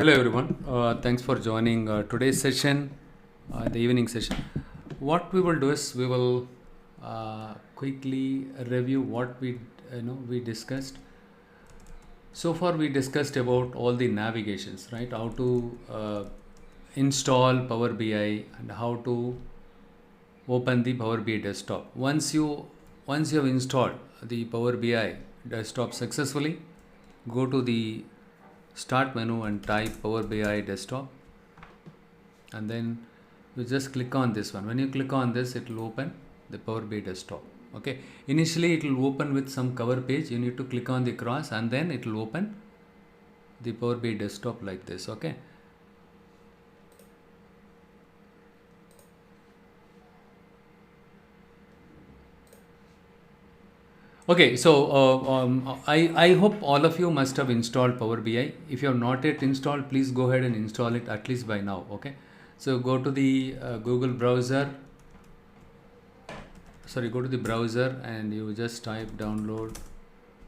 Hello everyone. Thanks for joining today's session, the evening session. What we will do is we will quickly review what we discussed. So far we discussed about all the navigations, right? How to install Power BI and how to open the Power BI desktop. Once you have installed the Power BI desktop successfully, go to the start menu and type Power BI desktop, and then you just click on this one. When you click on this, it will open the Power BI desktop. Okay, initially it will open with some cover page. You need to click on the cross and then it will open the Power BI desktop like this. Okay, okay, so I hope all of you must have installed Power BI. If you have not yet installed, please go ahead and install it at least by now. Okay, so go to the Google browser. Go to the browser and you just type download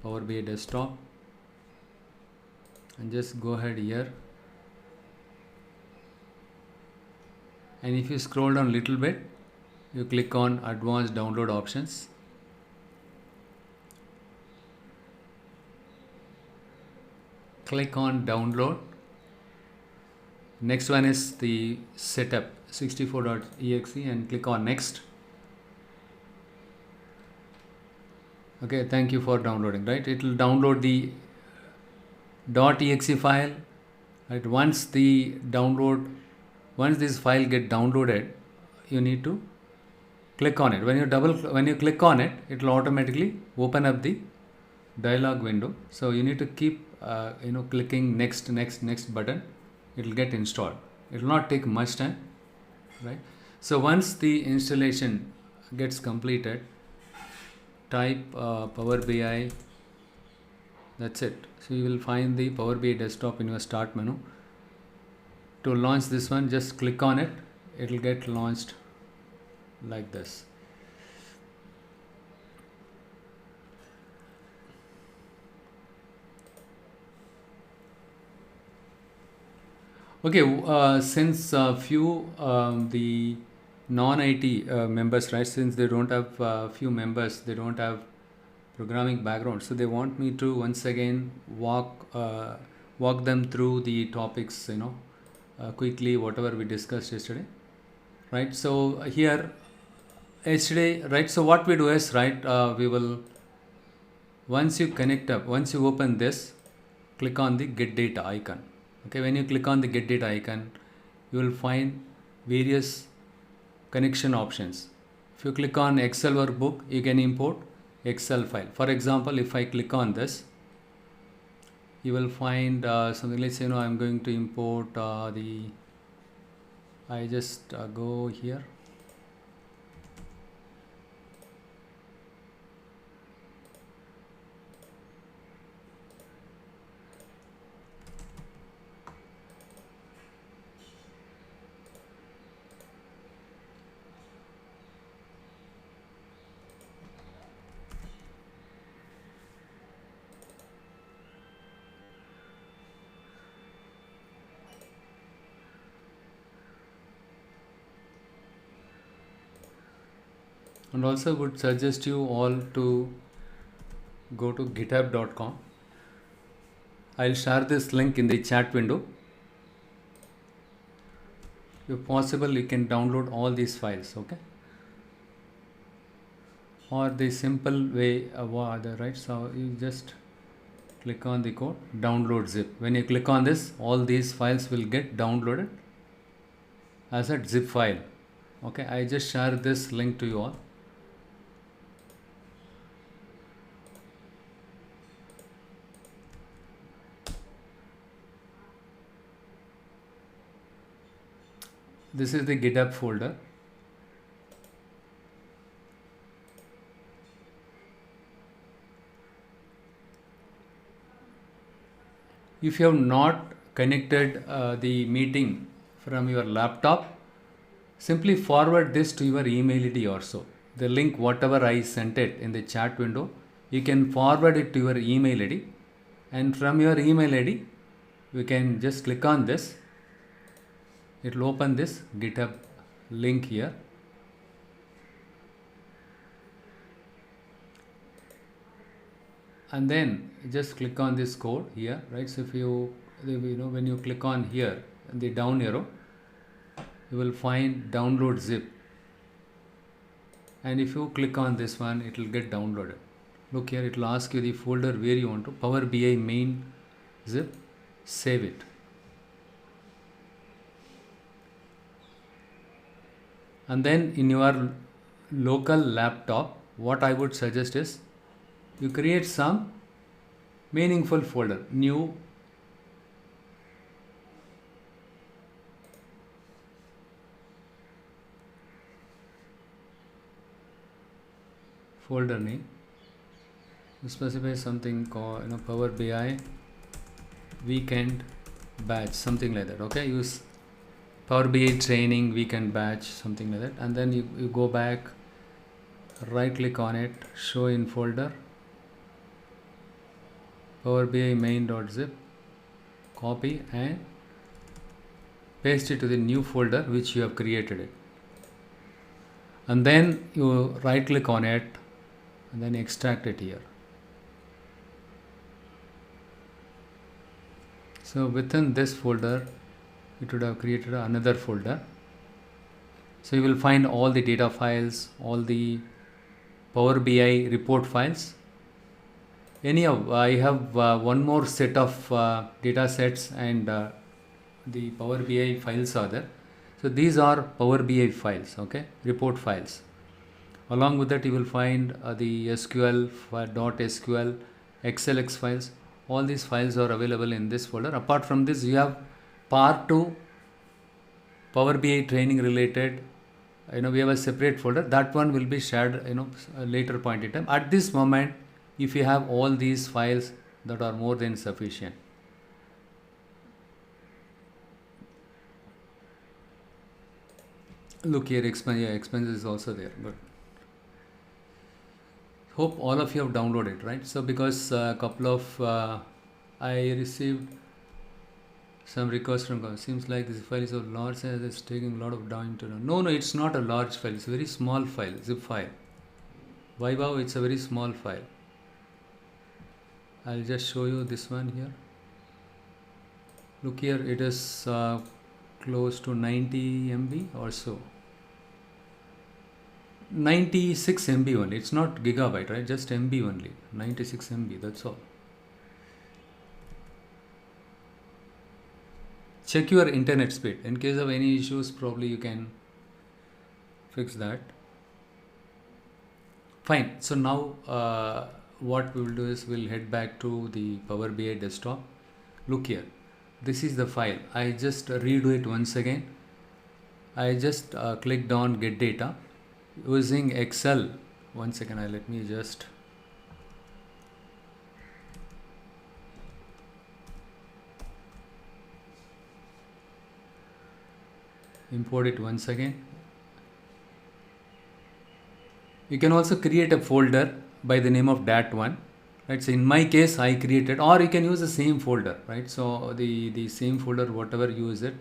Power BI desktop and just go ahead here. And if you scroll down a little bit, you click on advanced download options. Click on download. Next one is the setup 64.exe and click on next. Okay, thank you for downloading. Right, it will download the .exe file. Right, once this file get downloaded, you need to click on it. When you click on it, it will automatically open up the dialog window. So you need to keep clicking next button. It will get installed. It will not take much time, right? So once the installation gets completed, type Power BI. That's it. So you will find the Power BI desktop in your start menu. To launch this one, just click on it. It will get launched like this. Okay, since few the non-IT members, right? Since they don't have few members, they don't have programming background, so they want me to once again walk them through the topics, quickly, whatever we discussed yesterday, right? So here yesterday, right? So what we do is, right? We will once you open this, click on the get data icon. Okay, when you click on the get data icon, you will find various connection options. If you click on Excel workbook, you can import Excel file. For example, if I click on this, you will find something. Let's say, I'm going to import I just go here. And also would suggest you all to go to github.com. I'll share this link in the chat window. If possible, you can download all these files, okay? Or the simple way, right? So you just click on the code, download zip. When you click on this, all these files will get downloaded as a zip file. Okay, I just share this link to you all. This is the GitHub folder. If you have not connected the meeting from your laptop, simply forward this to your email ID also. The link, whatever I sent it in the chat window, you can forward it to your email ID, and from your email ID, we can just click on this. It will open this GitHub link here. And then just click on this code here, right? So if you know, when you click on here, the down arrow, you will find download zip. And if you click on this one, it will get downloaded. Look here, it will ask you the folder where you want to, Power BI main zip, save it. And then in your local laptop, what I would suggest is you create some meaningful folder, new folder name. You specify something called, you know, Power BI weekend batch, something like that. Okay, use Power BI training weekend batch, something like that. And then you go back, right click on it, show in folder, Power BI main.zip, copy and paste it to the new folder which you have created it. And then you right click on it and then extract it here. So within this folder, it would have created another folder. So you will find all the data files, all the Power BI report files. Anyhow, I have one more set of data sets, and the Power BI files are there. So these are Power BI files, okay, report files. Along with that, you will find the SQL, .SQL, XLX files. All these files are available in this folder. Apart from this, you have part 2 Power BI training related. We have a separate folder. That one will be shared, a later point in time. At this moment, if you have all these files, that are more than sufficient. Look here, expenses is also there. But hope all of you have downloaded, right? So because a couple of I received some requests from, seems like this file is so large as it's taking a lot of time to run. No, it's not a large file. It's a very small file, zip file. Vaibhav, it's a very small file. I'll just show you this one here. Look here, it is close to 90 MB or so. 96 MB only. It's not gigabyte, right? Just MB only. 96 MB, that's all. Check your internet speed. In case of any issues, probably you can fix that. Fine. So now what we will do is we'll head back to the Power BI desktop. Look here. This is the file. I just redo it once again. I just clicked on get data using Excel. One second, let me just import it once again. You can also create a folder by the name of dat1, right? So in my case, I created, or you can use the same folder, right? So the same folder, whatever you use it,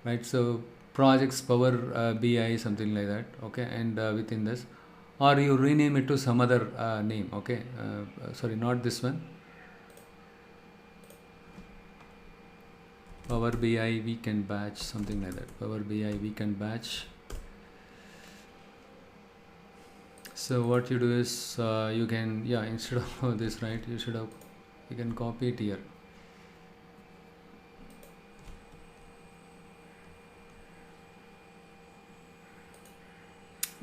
right? So projects Power BI, something like that, okay? And within this, or you rename it to some other name, okay? Sorry, not this one. Power BI weekend batch, something like that. Power BI weekend batch. So what you do is you can, instead of this, right, you can copy it here.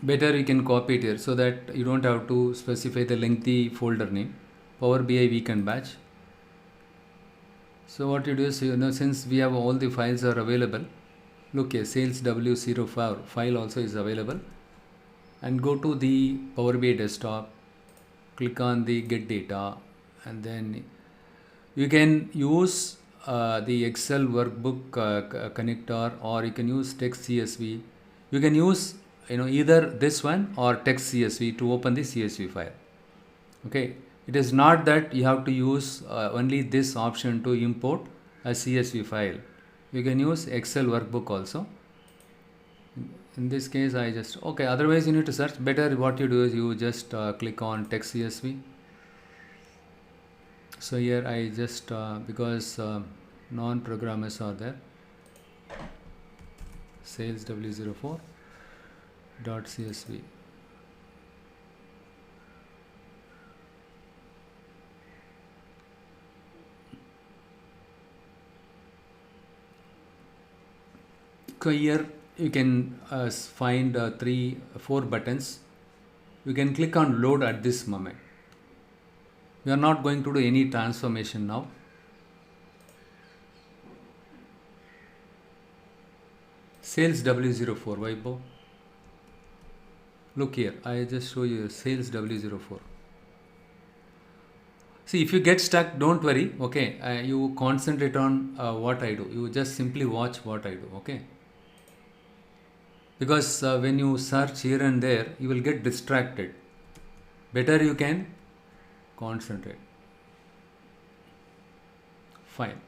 Better you can copy it here so that you don't have to specify the lengthy folder name. Power BI weekend batch. So what you do is, since we have all the files are available, look here, sales W04 file also is available. And go to the Power BI desktop, click on the get data, and then you can use the Excel workbook connector, or you can use text CSV. You can use either this one or text CSV to open the CSV file. Okay, It is not that you have to use only this option to import a CSV file. You can use Excel workbook also. In this case, I just, okay, otherwise you need to search. Better what you do is you just click on text CSV. So here I just, because non-programmers are there, sales W04 dot CSV. So here you can find 4 buttons. You can click on load at this moment. We are not going to do any transformation now. Sales W04, Vaibhav. Look here, I just show you sales W04. See, if you get stuck, don't worry, okay? You concentrate on what I do. You just simply watch what I do, okay? Because when you search here and there, you will get distracted. Better you can concentrate. Fine.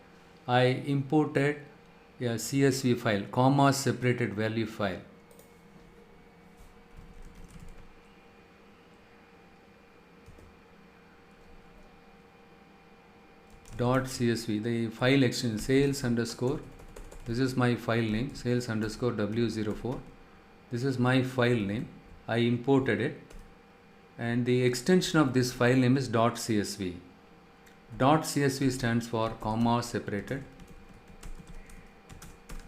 I imported a CSV file, comma separated value file. Dot CSV, the file extension sales underscore, this is my file name, sales underscore W04. This is my file name. I imported it, and the extension of this file name is .csv. .csv stands for comma separated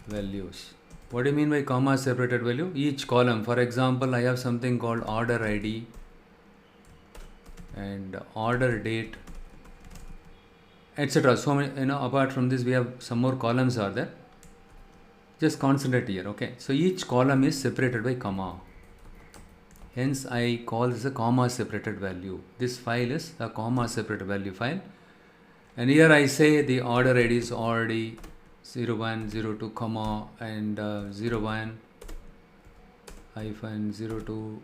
values. What do you mean by comma separated value? Each column, for example, I have something called order ID and order date, etc. So many, apart from this, we have some more columns are there. Just concentrate here, okay? So each column is separated by comma. Hence, I call this a comma separated value. This file is a comma separated value file. And here I say the order ID is already 01, 02, comma, and 01 hyphen 02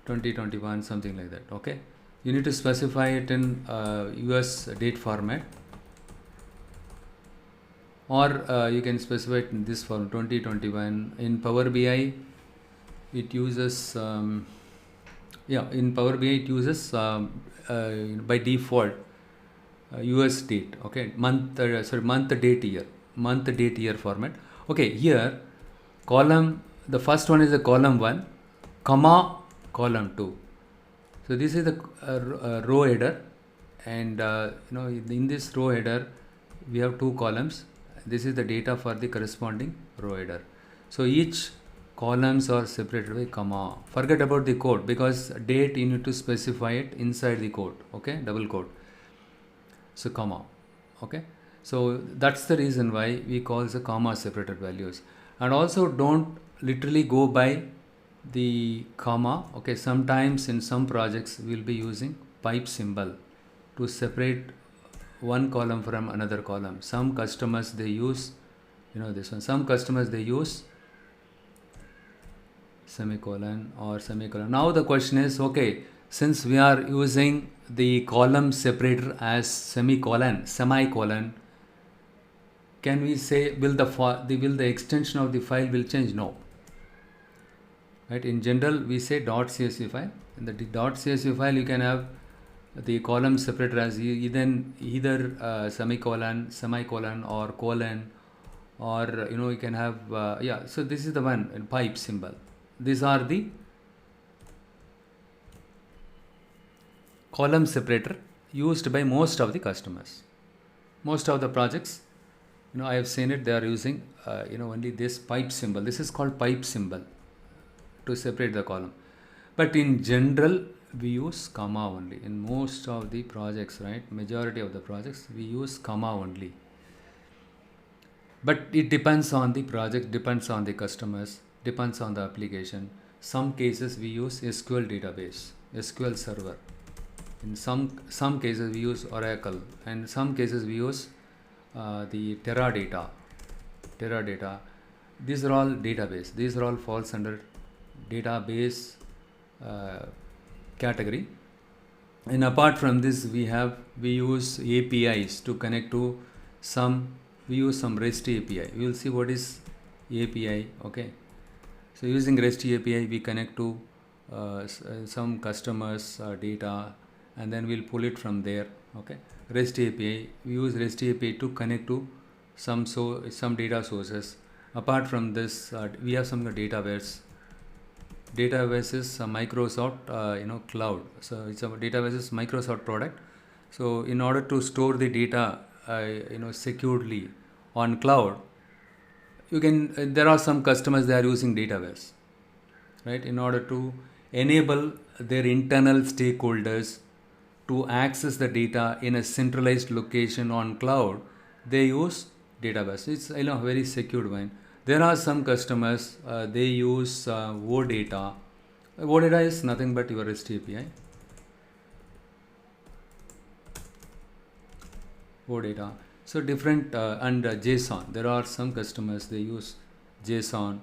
2021, something like that, okay? You need to specify it in US date format, or you can specify it in this form 2021. In Power BI it uses in Power BI it uses by default US date, okay, month date year format. Okay, here column, the first one is the column 1 comma column 2. So this is the row header, and in this row header we have 2 columns. This is the data for the corresponding row header. So each columns are separated by comma. Forget about the code, because date you need to specify it inside the code, okay, double quote. So comma, okay. So that's the reason why we call the comma separated values. And also don't literally go by the comma, okay. Sometimes in some projects we will be using pipe symbol to separate one column from another column. Some customers they use this one. Some customers they use semicolon or semicolon. Now the question is, okay, since we are using the column separator as semicolon, can we say will the extension of the file will change? No. Right? In general, we say .csv file. In the .csv file, you can have the column separator as either semicolon, or colon, or you can have So this is the one in pipe symbol. These are the column separator used by most of the customers. Most of the projects, I have seen it. They are using only this pipe symbol. This is called pipe symbol to separate the column. But in general, we use comma only. In most of the projects, right? Majority of the projects, we use comma only. But it depends on the project, depends on the customers, depends on the application. Some cases we use SQL database, SQL server. In some cases we use Oracle, and some cases we use the Teradata. These are all database. These are all falls under database category. And apart from this, we use APIs to connect to some. We use some REST API. We will see what is API. Okay, so using REST API, we connect to some customers data, and then we'll pull it from there. Okay, REST API, we use REST API to connect to some data sources. Apart from this, we have some database. Database is Microsoft cloud. So it's a database is Microsoft product. So in order to store the data securely on cloud, you can there are some customers, they are using database, right? In order to enable their internal stakeholders to access the data in a centralized location on cloud, they use database. It's very secured one. There are some customers, they use OData. OData is nothing but your REST API. OData. So different and JSON. There are some customers, they use JSON.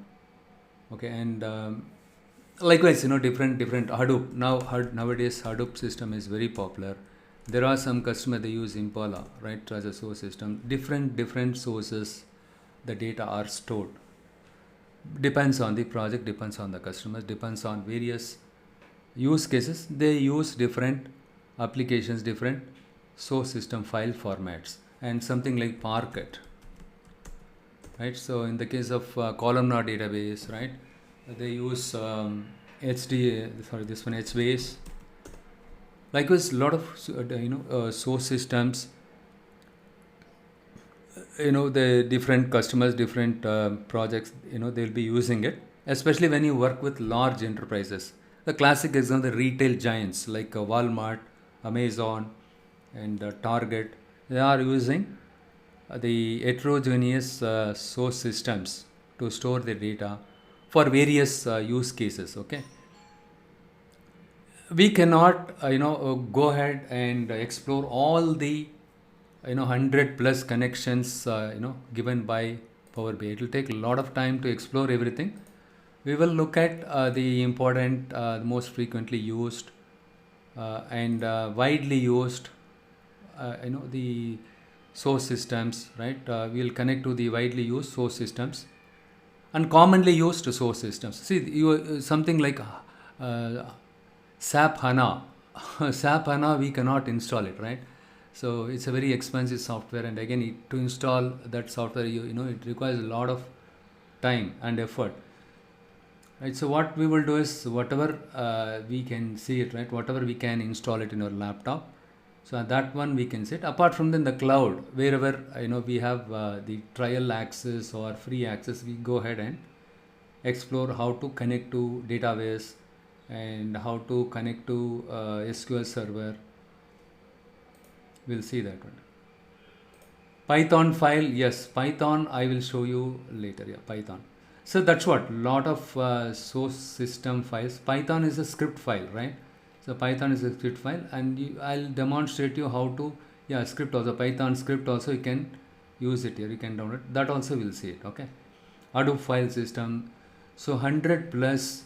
Okay, and likewise, different Hadoop. Nowadays Hadoop system is very popular. There are some customers, they use Impala, right, as a source system. Different sources, the data are stored. Depends on the project, depends on the customers, depends on various use cases. They use different applications, different source system file formats, and something like Parquet, right? So in the case of columnar database, right, they use HBase. Likewise, a lot of source systems, the different customers, different projects, they'll be using it, especially when you work with large enterprises. The classic example, the retail giants like Walmart, Amazon, and Target, they are using the heterogeneous source systems to store their data for various use cases. Okay, we cannot go ahead and explore all the 100 plus connections given by Power BI. It will take a lot of time to explore everything. We will look at the important, most frequently used and widely used the source systems, right? We will connect to the widely used source systems and commonly used source systems. See, something like SAP HANA. SAP HANA, we cannot install it, right? So it's a very expensive software, and again, to install that software, it requires a lot of time and effort, right? So what we will do is, whatever we can see it, right, whatever we can install it in our laptop, so that one we can see it. Apart from then, the cloud, wherever we have the trial access or free access, we go ahead and explore how to connect to database and how to connect to SQL server. We'll see that one. Python file, yes, Python I will show you later. Yeah, Python. So that's what, lot of source system files. Python is a script file, right? So Python is a script file, and I'll demonstrate you how to, script also, Python script also, you can use it here, you can download that also, we'll see it. Okay, Hadoop file system. So 100 plus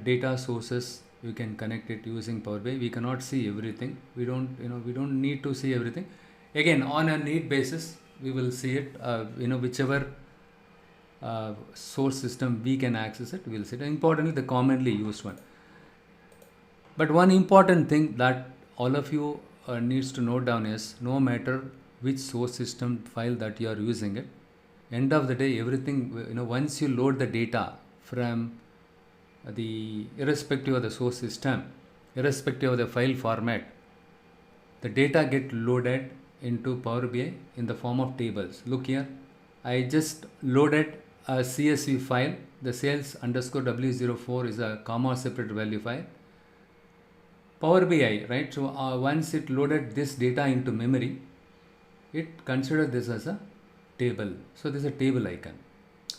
data sources, you can connect it using Power BI. We cannot see everything. We don't need to see everything. Again, on a need basis, we will see it. Whichever source system we can access it, we'll see it. Importantly, the commonly used one. But one important thing that all of you needs to note down is, no matter which source system file that you are using it, end of the day, everything, once you load the data from irrespective of the source system, irrespective of the file format, the data get loaded into Power BI in the form of tables. Look here, I just loaded a CSV file. The sales underscore W04 is a comma separated value file. Power BI, right? So once it loaded this data into memory, it considered this as a table. So this is a table icon.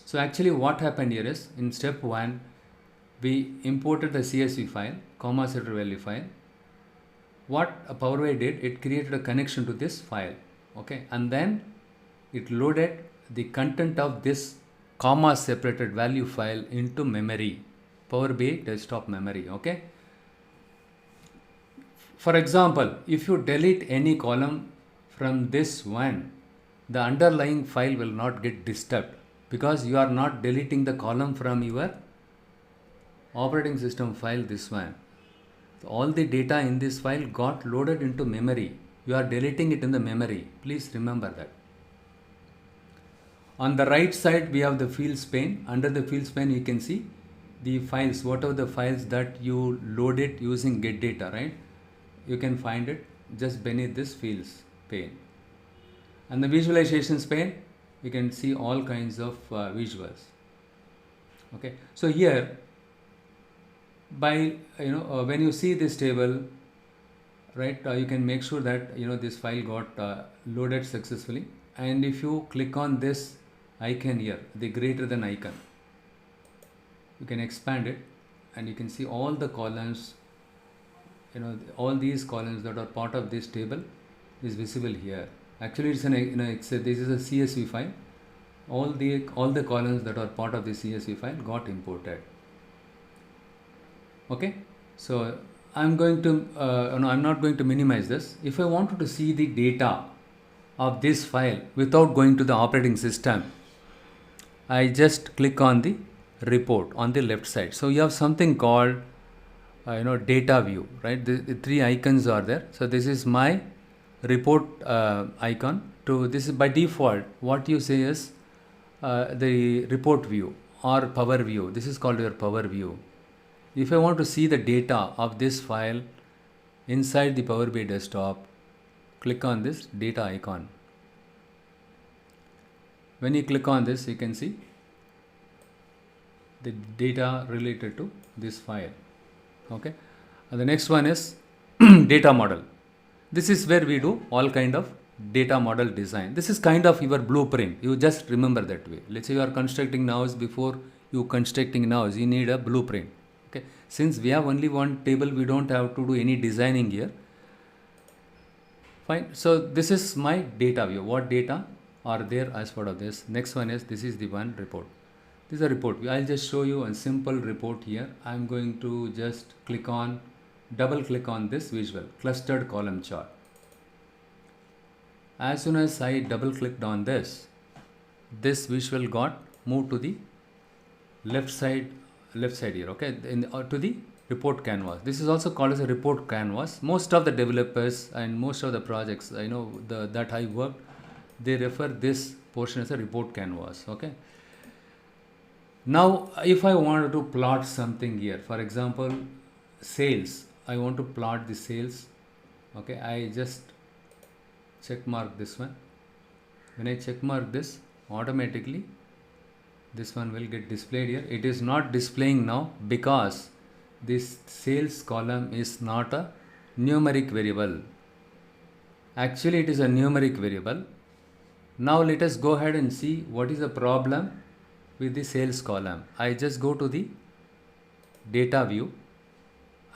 So actually what happened here is, in step 1, we imported the CSV file, comma separated value file. What Power BI did, it created a connection to this file. Okay, and then it loaded the content of this comma separated value file into memory, Power BI desktop memory. Okay, For example, if you delete any column from this one, the underlying file will not get disturbed because you are not deleting the column from your operating system file, this one. So all the data in this file got loaded into memory. You are deleting it in the memory. Please remember that. On the right side, we have the fields pane. Under the fields pane, you can see the files, whatever the files that you loaded using get data, right? You can find it just beneath this fields pane. And the visualizations pane, you can see all kinds of visuals. Okay, so here, by when you see this table, right, you can make sure that this file got loaded successfully. And if you click on this icon here, the greater than icon, you can expand it and you can see all the columns, all these columns that are part of this table is visible here. Actually, it's this is a CSV file. All the columns that are part of the CSV file got imported. Okay, so I'm going to I'm not going to minimize this. If I wanted to see the data of this file without going to the operating system, I just click on the report on the left side. So you have something called data view, right? The three icons are there. So this is my report icon. This is by default. What you say is the report view or power view. This is called your power view. If I want to see the data of this file inside the Power BI desktop, click on this data icon. When you click on this, you can see the data related to this file. Okay, and the next one is data model. This is where we do all kind of data model design. This is kind of your blueprint. You just remember that way. Let's say you are constructing nows. Before you constructing nows, you need a blueprint. Okay, since we have only one table, we don't have to do any designing here. Fine. So this is my data view. What data are there as part of this? Next one is, this is the one report. This is a report. I'll just show you a simple report here. I'm going to just double click on this visual, clustered column chart. As soon as I double clicked on this visual got moved to the left side here, okay, to the report canvas. This is also called as a report canvas. Most of the developers and most of the projects that I worked, they refer this portion as a report canvas. Okay, now if I wanted to plot something here, for example sales, I want to plot the sales. Okay, I just check mark this one. When I check mark this, automatically this one will get displayed here. It is not displaying now because this sales column is not a numeric variable. Actually, it is a numeric variable. Now let us go ahead and see what is the problem with the sales column. I just go to the data view.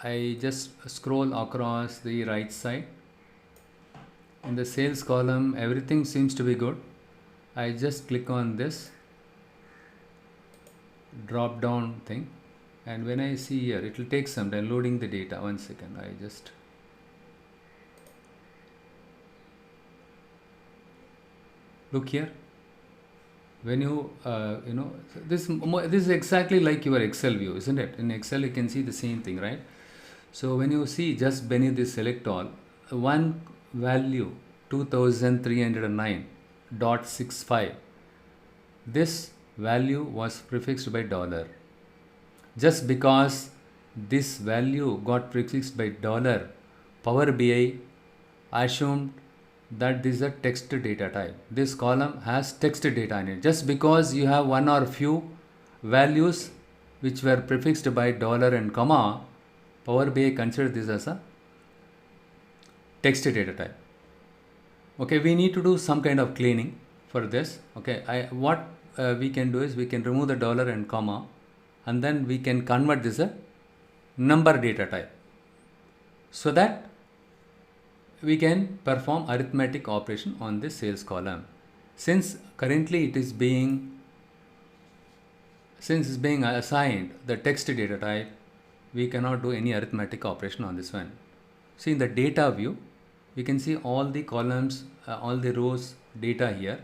I just scroll across the right side. In the sales column, everything seems to be good. I just click on this drop down thing, and when I see here, it will take some time loading the data. 1 second, I just look here. When you this is exactly like your Excel view, isn't it? In Excel you can see the same thing, right? So when you see just beneath this select all, one value 2309.65, this value was prefixed by $. Just because this value got prefixed by $, Power BI assumed that this is a text data type. This column has text data in it. Just because you have one or few values which were prefixed by $ and comma, Power BI considered this as a text data type. Okay, we need to do some kind of cleaning for this. Okay, what we can do is we can remove the $ and comma, and then we can convert this a number data type, so that we can perform arithmetic operation on this sales column. Since currently it is being assigned the text data type, we cannot do any arithmetic operation on this one. See, in the data view, you can see all the columns, all the rows data here.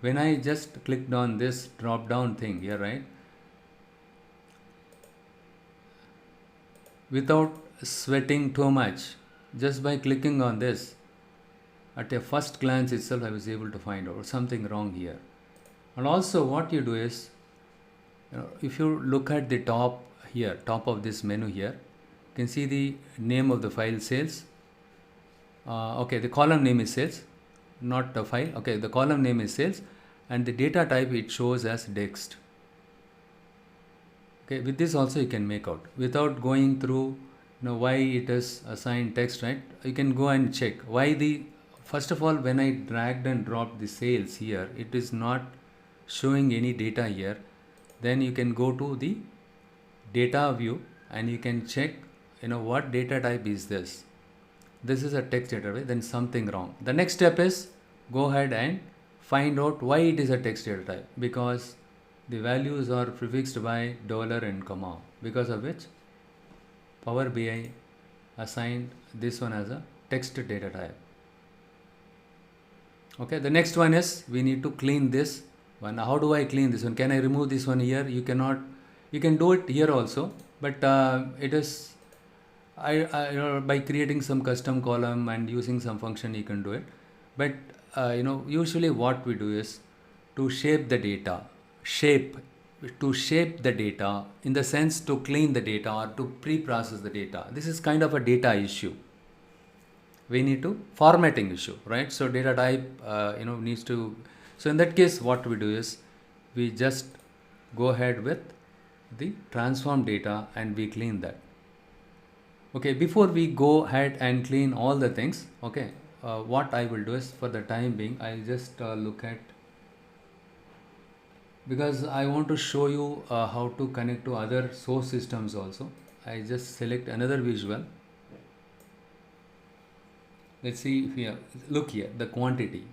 When I just clicked on this drop down thing here, right, without sweating too much, just by clicking on this, at a first glance itself I was able to find out something wrong here. And also what you do is, if you look at the top here, top of this menu here, you can see the name of the file sales. Okay, the column name is sales, not the file. Okay, the column name is sales, and the data type it shows as text. Okay, with this also you can make out without going through why it is assigned text, right? You can go and check why the, first of all, when I dragged and dropped the sales here, it is not showing any data here. Then you can go to the data view and you can check what data type is this. This is a text data type, then something wrong. The next step is go ahead and find out why it is a text data type, because the values are prefixed by dollar and comma, because of which Power BI assigned this one as a text data type. Okay, the next one is we need to clean this one. How do I clean this one? Can I remove this one here? You cannot. You can do it here also, but it is by creating some custom column and using some function you can do it. But usually what we do is to shape the data, to shape the data, in the sense to clean the data or to pre-process the data. This is kind of a data issue. We need to formatting issue, right? So data type needs to, so in that case what we do is we just go ahead with the transform data and we clean that. Okay, before we go ahead and clean all the things, okay, what I will do is, for the time being, I'll just look at, because I want to show you how to connect to other source systems also. I just select another visual. Let's see here, look here, the quantity.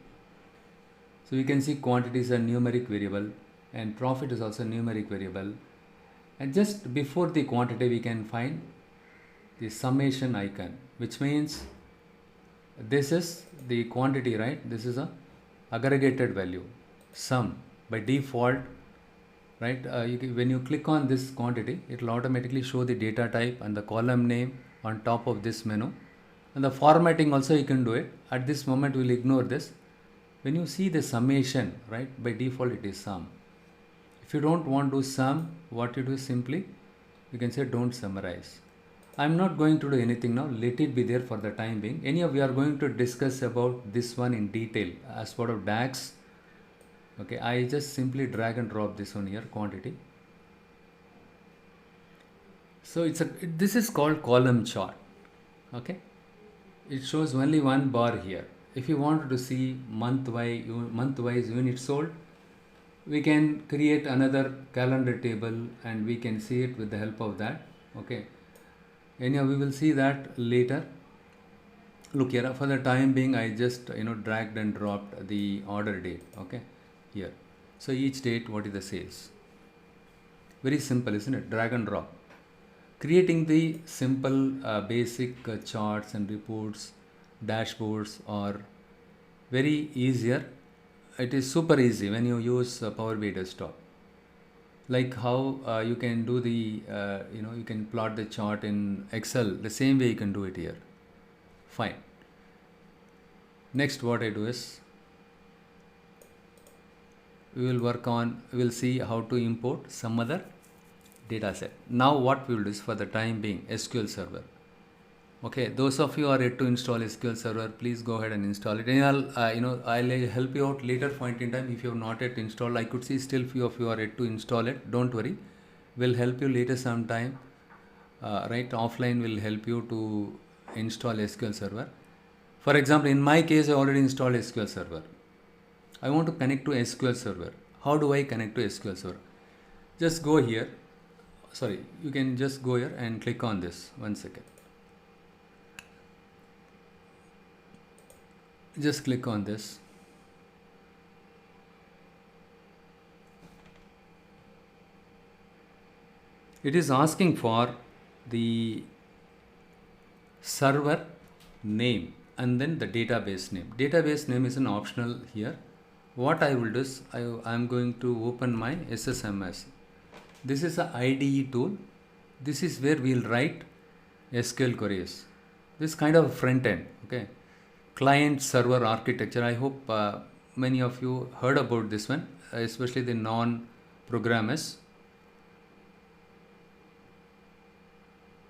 So you can see quantity is a numeric variable and profit is also a numeric variable. And just before the quantity we can find the summation icon, which means this is the quantity, right? This is a aggregated value, sum by default, right? When you click on this quantity, it will automatically show the data type and the column name on top of this menu. And the formatting also you can do it. At this moment we'll ignore this. When you see the summation, right, by default it is sum. If you don't want to sum, what you do is simply you can say don't summarize. I'm not going to do anything now, let it be there for the time being. Anyhow, we are going to discuss about this one in detail as part of DAX. Okay, I just simply drag and drop this one here, quantity. So this is called column chart. Okay, it shows only one bar here. If you wanted to see month-wise units sold, we can create another calendar table and we can see it with the help of that. Okay, anyhow, we will see that later. Look here, for the time being I just dragged and dropped the order date. Okay, here, so each date, what is the sales? Very simple, isn't it? Drag and drop. Creating the simple basic charts and reports, dashboards are very easier. It is super easy when you use Power BI Desktop. Like how you can do the you can plot the chart in Excel, the same way you can do it here. Fine. Next what I do is we will see how to import some other data set. Now what we will do is, for the time being, SQL Server. Okay, those of you who are yet to install SQL Server, please go ahead and install it. And I'll help you out later point in time. If you have not yet installed, I could see still few of you are yet to install it. Don't worry, we'll help you later sometime. Right, offline will help you to install SQL Server. For example, in my case, I already installed SQL Server. I want to connect to SQL Server. How do I connect to SQL Server? Just go here. Sorry, you can just go here and click on this. 1 second. Just click on this. It is asking for the server name and then the database name. Database name is an optional here. What I will do is I am going to open my SSMS. This is a IDE tool. This is where we'll write SQL queries. This kind of front end, okay? Client server architecture. I hope many of you heard about this one, especially the non-programmers.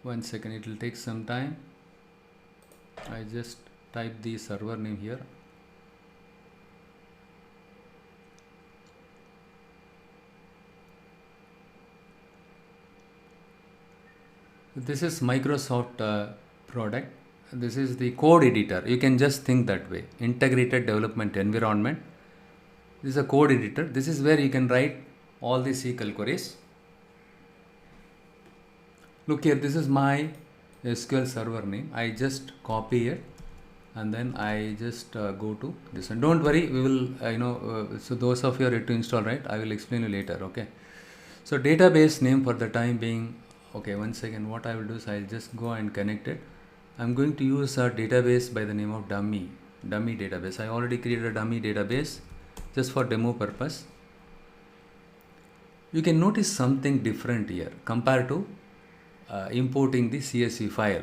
One second, it will take some time. I just type the server name here. This is Microsoft product. This is the code editor. You can just think that way. Integrated development environment. This is a code editor. This is where you can write all the SQL queries. Look here, this is my SQL server name. I just copy it and then I just go to this one. Don't worry, we will, so those of you are yet to install, right? I will explain you later, okay? So database name for the time being, okay, one second, what I will do is I'll just go and connect it. I'm going to use a database by the name of dummy database. I already created a dummy database just for demo purpose. You can notice something different here compared to importing the CSV file.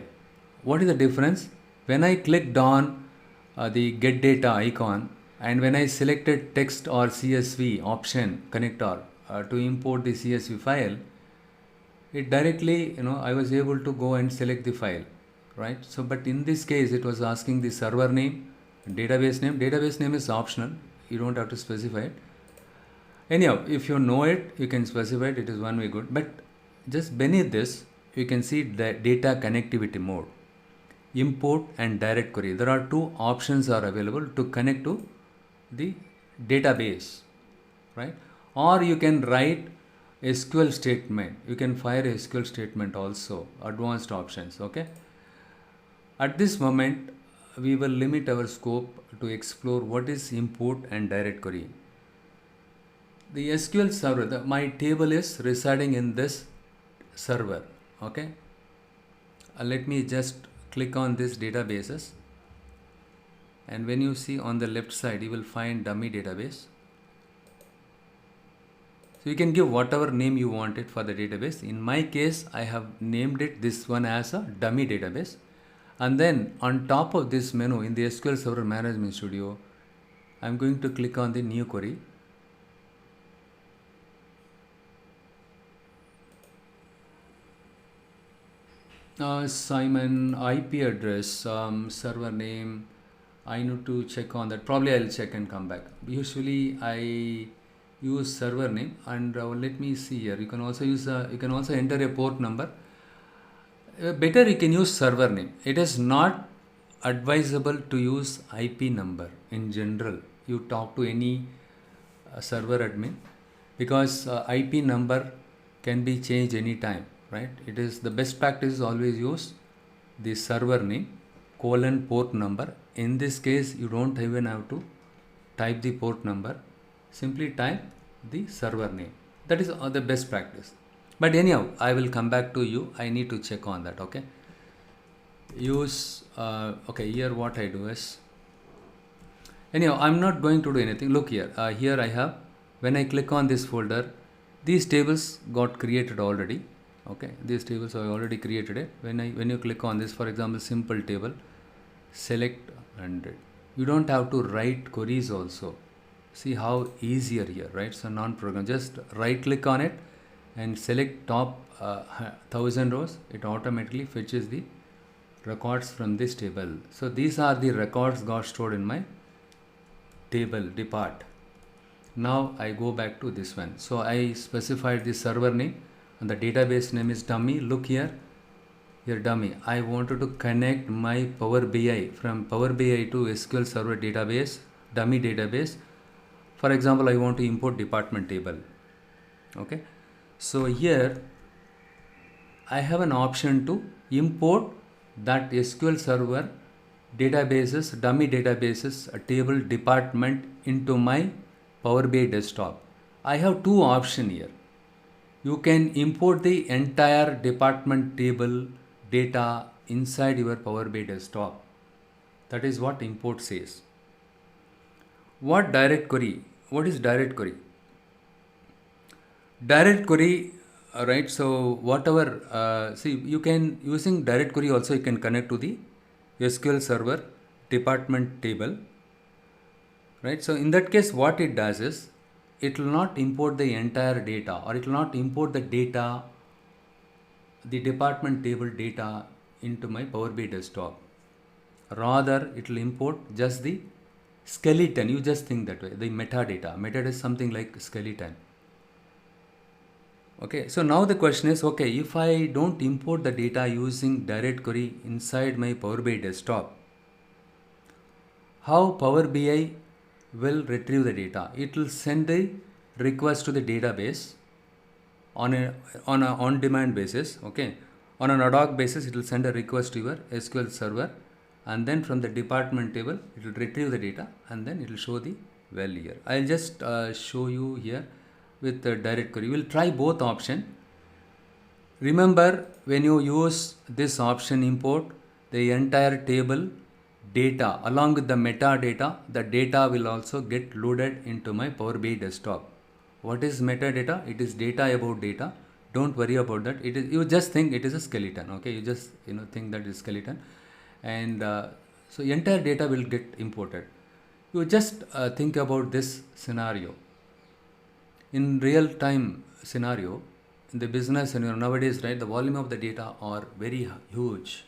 What is the difference? When I clicked on the get data icon and when I selected text or CSV option connector to import the CSV file, it directly, I was able to go and select the file, right? So, but in this case, it was asking the server name, database name. Database name is optional. You don't have to specify it. Anyhow, if you know it, you can specify it. It is one way good. But just beneath this, you can see the data connectivity mode, import and direct query. There are two options are available to connect to the database, right? Or you can write SQL statement. You can fire a SQL statement also, advanced options, okay? At this moment, we will limit our scope to explore what is import and direct query. The SQL server, my table is residing in this server, okay? Let me just click on this databases, and when you see on the left side, you will find dummy database. So you can give whatever name you want it for the database. In my case, I have named it this one as a dummy database. And then on top of this menu in the SQL Server Management Studio, I'm going to click on the new query. Simon, IP address, server name, I need to check on that. Probably I'll check and come back. Usually I use server name, and let me see here. You can also use you can also enter a port number. Better you can use server name. It is not advisable to use IP number in general. You talk to any server admin, because IP number can be changed anytime, right? It is the best practice is always use the server name colon port number. In this case, you don't even have to type the port number. Simply type the server name. That is the best practice. But anyhow, I will come back to you. I need to check on that, okay? Use, okay, here what I do is, anyhow, I'm not going to do anything. Look here, here I have, when I click on this folder, these tables got created already, okay? These tables I already created it. When you click on this, for example, simple table, select 100. You don't have to write queries also. See how easier here, right? So non-program, just right click on it and select top 1000 rows. It automatically fetches the records from this table. So these are the records got stored in my table depart. Now I go back to this one. So I specified the server name and the database name is dummy. Look here, dummy. I wanted to connect my Power BI from Power BI to SQL Server database, dummy database. For example, I want to import department table, okay? So here I have an option to import that SQL Server databases, dummy databases, a table department into my Power BI desktop. I have two options here. You can import the entire department table data inside your Power BI desktop. That is what import says. What direct query? What is direct query? Direct query, right? So whatever, see, you can using direct query also you can connect to the SQL Server department table, right? So in that case, what it does is it will not import the entire data, or it will not import the data, the department table data into my Power BI desktop. Rather, it will import just the skeleton. You just think that way. The metadata. Metadata is something like skeleton. Okay, so now the question is, okay, if I don't import the data using direct query inside my Power BI desktop, how Power BI will retrieve the data? It will send a request to the database on a on-demand basis. Okay, on an ad hoc basis, it will send a request to your SQL Server, and then from the department table, it will retrieve the data, and then it will show the value here. I'll just show you here with the direct query. We'll try both option. Remember, when you use this option import, the entire table data along with the metadata, the data will also get loaded into my Power BI desktop. What is metadata? It is data about data. Don't worry about that. It is, you just think it is a skeleton. Okay, you just think that is skeleton, and so entire data will get imported. You just think about this scenario. In real time scenario, in the business scenario nowadays, right, the volume of the data are very huge.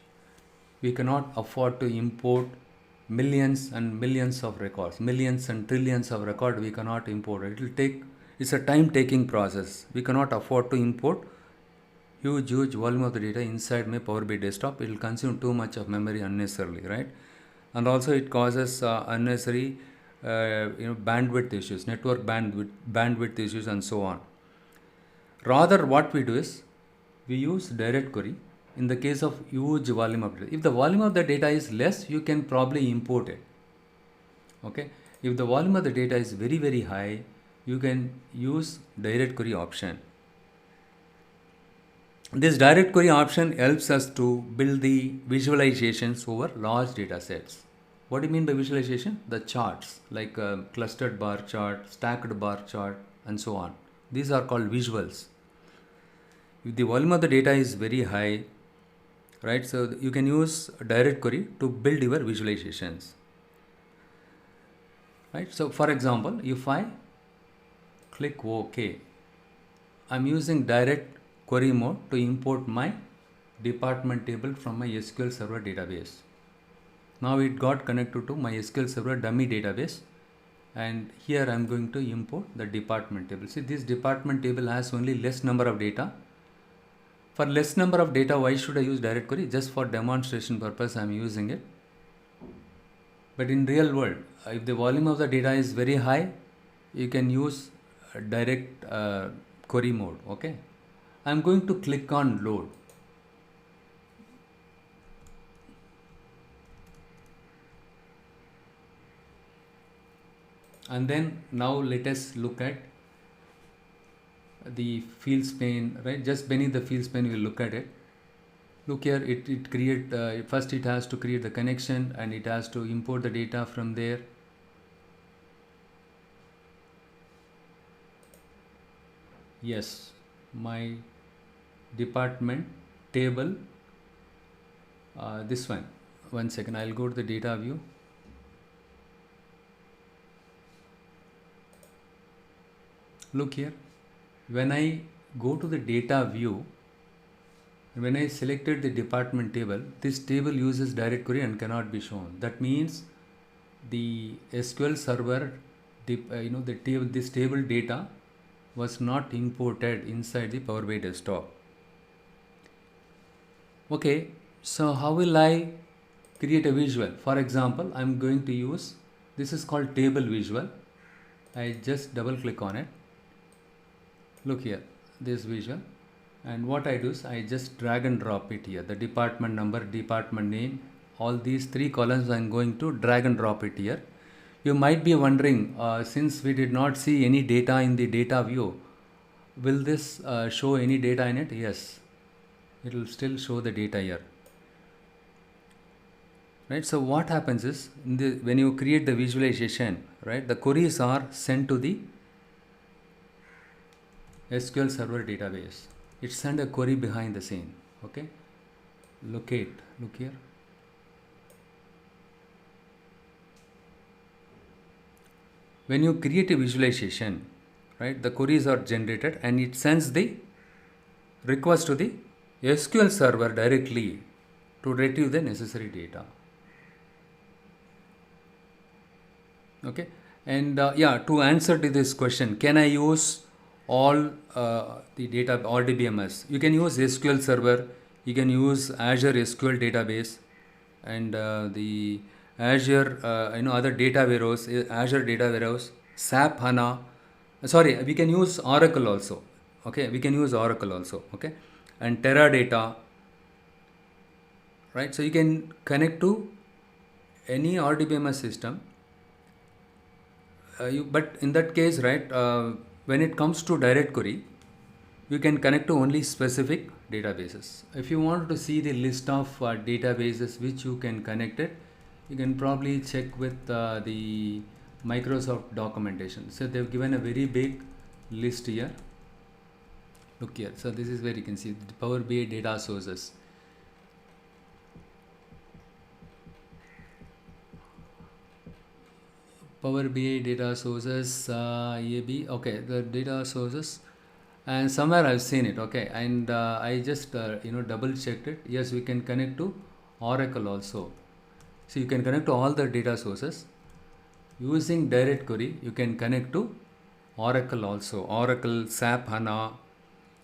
We cannot afford to import millions and millions of records, millions and trillions of records. We cannot import. It will take, it's a time taking process. We cannot afford to import huge volume of the data inside my Power BI desktop. It will consume too much of memory unnecessarily, right? And also it causes unnecessary bandwidth issues, network bandwidth issues, and so on. Rather, what we do is we use direct query in the case of huge volume of data. If the volume of the data is less, you can probably import it. Okay. If the volume of the data is very high, you can use direct query option. This direct query option helps us to build the visualizations over large data sets. What do you mean by visualization? The charts like clustered bar chart, stacked bar chart, and so on. These are called visuals. If the volume of the data is very high, right, so you can use direct query to build your visualizations. Right, so for example, if I click OK, I'm using direct query mode to import my department table from my SQL Server database. Now it got connected to my SQL Server dummy database, and here I'm going to import the department table. See, this department table has only less number of data. For less number of data, why should I use direct query? Just for demonstration purpose, I'm using it. But in real world, if the volume of the data is very high, you can use direct query mode. Okay, I'm going to click on load. And then now let us look at the fields pane, right? Just beneath the fields pane, we'll look at it. Look here, it create, first it has to create the connection, and it has to import the data from there. Yes, my department table, this one. One second, I'll go to the data view. Look here, when I go to the data view, when I selected the department table, this table uses direct query and cannot be shown. That means the SQL Server, this table data was not imported inside the Power BI desktop. Okay, so how will I create a visual? For example, I'm going to use, this is called table visual. I just double click on it. Look here, this visual, and what I do is I just drag and drop it here. The department number, department name, all these three columns I'm going to drag and drop it here. You might be wondering, since we did not see any data in the data view, will this show any data in it? Yes, it will still show the data here. right? So what happens is when you create the visualization, right, the queries are sent to the SQL Server database. It send a query behind the scene. Okay, look here. When you create a visualization, right, the queries are generated and it sends the request to the SQL Server directly to retrieve the necessary data. Okay, and yeah, to answer to this question, can I use all the data, all DBMS? You can use SQL Server, you can use Azure SQL database, and the Azure, other data warehouse, Azure data warehouse, SAP HANA. Sorry, we can use Oracle also. Okay, we can use Oracle also. Okay, and Teradata, right? So you can connect to any RDBMS system. But in that case, right, when it comes to direct query, you can connect to only specific databases. If you want to see the list of databases which you can connect it, you can probably check with the Microsoft documentation. So they've given a very big list here. Look here. So this is where you can see the Power BI data sources. Power BI data sources, EAB. Okay, the data sources, and somewhere I've seen it. Okay, and I just double checked it. Yes, we can connect to Oracle also. So you can connect to all the data sources using direct query. You can connect to Oracle also. Oracle, SAP HANA,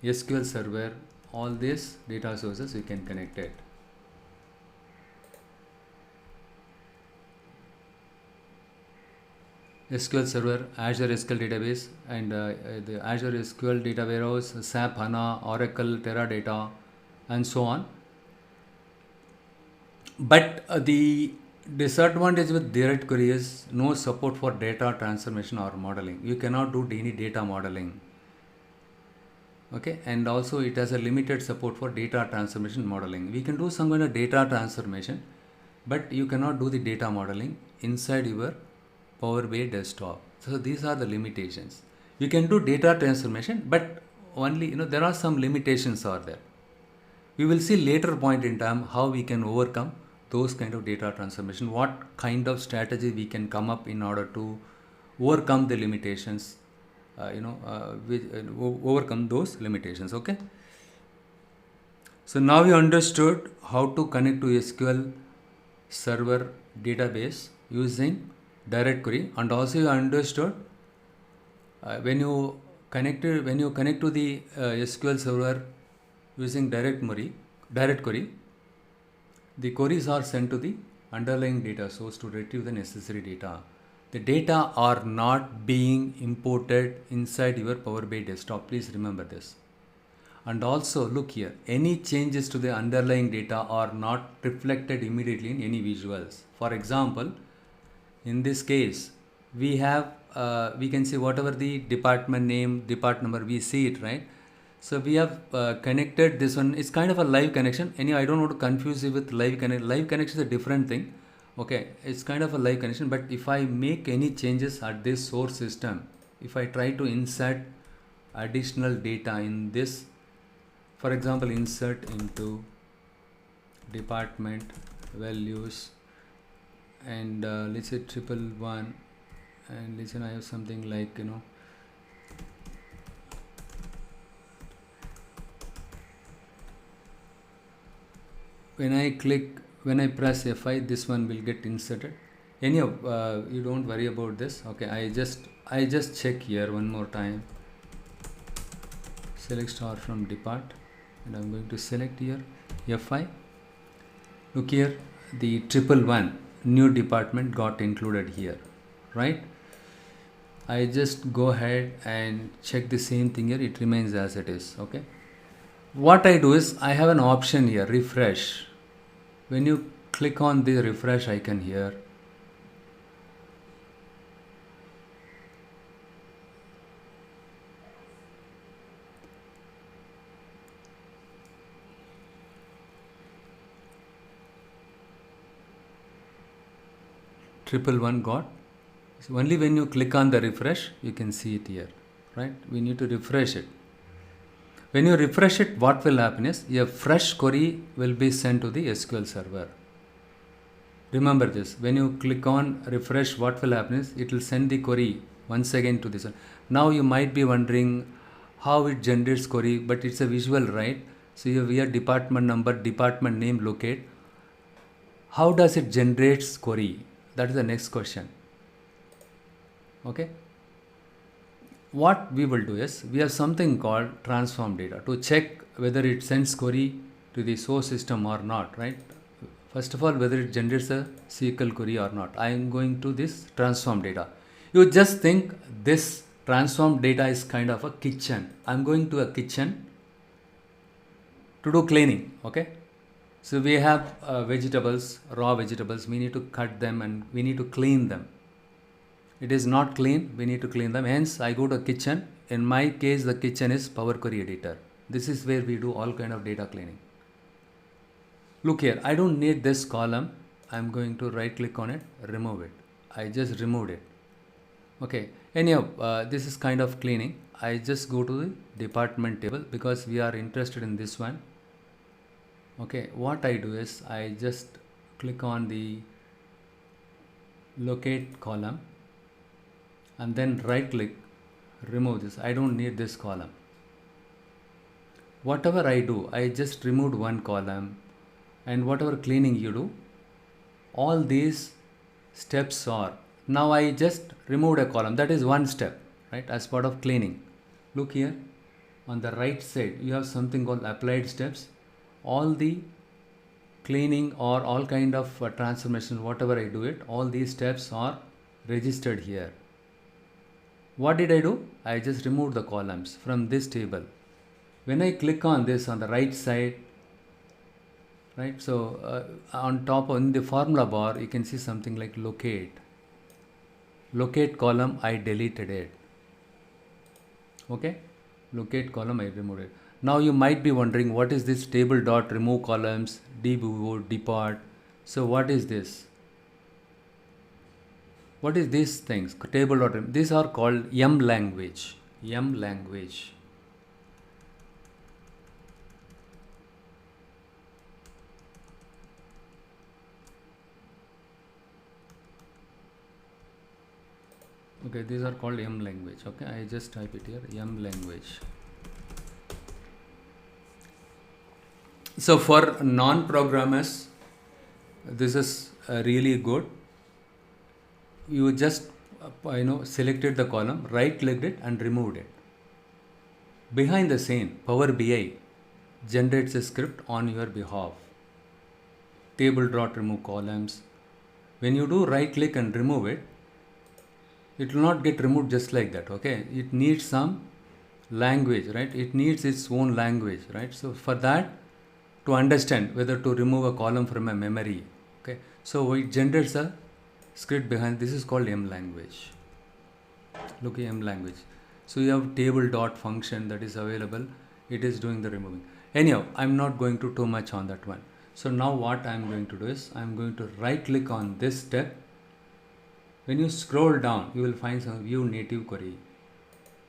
SQL Server, all these data sources you can connect it. SQL Server, Azure SQL Database, and the Azure SQL Data Warehouse, SAP HANA, Oracle, Teradata, and so on. But the disadvantage with direct query is no support for data transformation or modeling. You cannot do any data modeling. Okay, and also it has a limited support for data transformation modeling. We can do some kind of data transformation, but you cannot do the data modeling inside your Power BI desktop. So these are the limitations. You can do data transformation, but only there are some limitations are there. We will see later point in time how we can overcome those kind of data transformation. What kind of strategy we can come up in order to overcome the limitations. Overcome those limitations. Okay. So now you understood how to connect to SQL Server database using direct query, and also you understood when you connect to the SQL Server using direct query, the queries are sent to the underlying data source to retrieve the necessary data. The data are not being imported inside your Power BI desktop. Please remember this. And also look here, any changes to the underlying data are not reflected immediately in any visuals. For example, in this case, we have we can see whatever the department name, department number, we see it, right? So we have connected this one. It's kind of a live connection. Anyway, I don't want to confuse it with live connection. Live connection is a different thing. Okay, it's kind of a live connection. But if I make any changes at this source system, if I try to insert additional data in this, for example, insert into department values, and let's say 111, and listen, I have something like when I press F5, this one will get inserted. Anyhow, you don't worry about this. Okay, I just check here one more time. Select star from depart, and I'm going to select here F5. Look here, the 111 new department got included here, right? I just go ahead and check the same thing here. It remains as it is. Okay. What I do is I have an option here, refresh. When you click on the refresh icon here, 111 got. So only when you click on the refresh, you can see it here, right? We need to refresh it. When you refresh it, what will happen is a fresh query will be sent to the SQL server. Remember this, when you click on refresh, what will happen is it will send the query once again to this one. Now you might be wondering how it generates query, but it's a visual, right? So you have here department number, department name, locate. How does it generates query? That is the next question. Okay. What we will do is, we have something called transform data to check whether it sends query to the source system or not, right? First of all, whether it generates a SQL query or not. I am going to this transform data. You just think this transform data is kind of a kitchen. I'm going to a kitchen to do cleaning, okay? So we have vegetables, raw vegetables, we need to cut them and we need to clean them. It is not clean, we need to clean them. Hence, I go to a kitchen. In my case, the kitchen is Power Query Editor. This is where we do all kind of data cleaning. Look here, I don't need this column. I'm going to right click on it, remove it. I just removed it. Okay, anyhow, this is kind of cleaning. I just go to the department table because we are interested in this one. Okay, what I do is I just click on the locate column and then right click, remove this. I don't need this column. Whatever I do, I just removed one column, and whatever cleaning you do, all these steps are, now I just removed a column. That is one step, right, as part of cleaning. Look here on the right side, you have something called applied steps. All the cleaning or all kind of transformation, whatever I do it, all these steps are registered here. What did I do? I just removed the columns from this table. When I click on this on the right side, right, so on top in the formula bar, you can see something like locate. Locate column, I deleted it. Okay, locate column, I removed it. Now you might be wondering, what is this table dot remove columns, depart? So what is this? What is these things? Table dot, these are called M language. M language. Okay, these are called M language. Okay, I just type it here, M language. So for non-programmers, this is really good. You just selected the column, right clicked it and removed it. Behind the scene, Power BI generates a script on your behalf. Table dot remove columns. When you do right click and remove it, it will not get removed just like that. Okay, it needs some language, right? It needs its own language, right? So for that, to understand whether to remove a column from a memory, okay, so it generates a script behind. This is called M language. Look at M language. So you have table dot function that is available. It is doing the removing. Anyhow, I'm not going to too much on that one. So now what I'm going to do is I'm going to right click on this step. When you scroll down, you will find some view native query.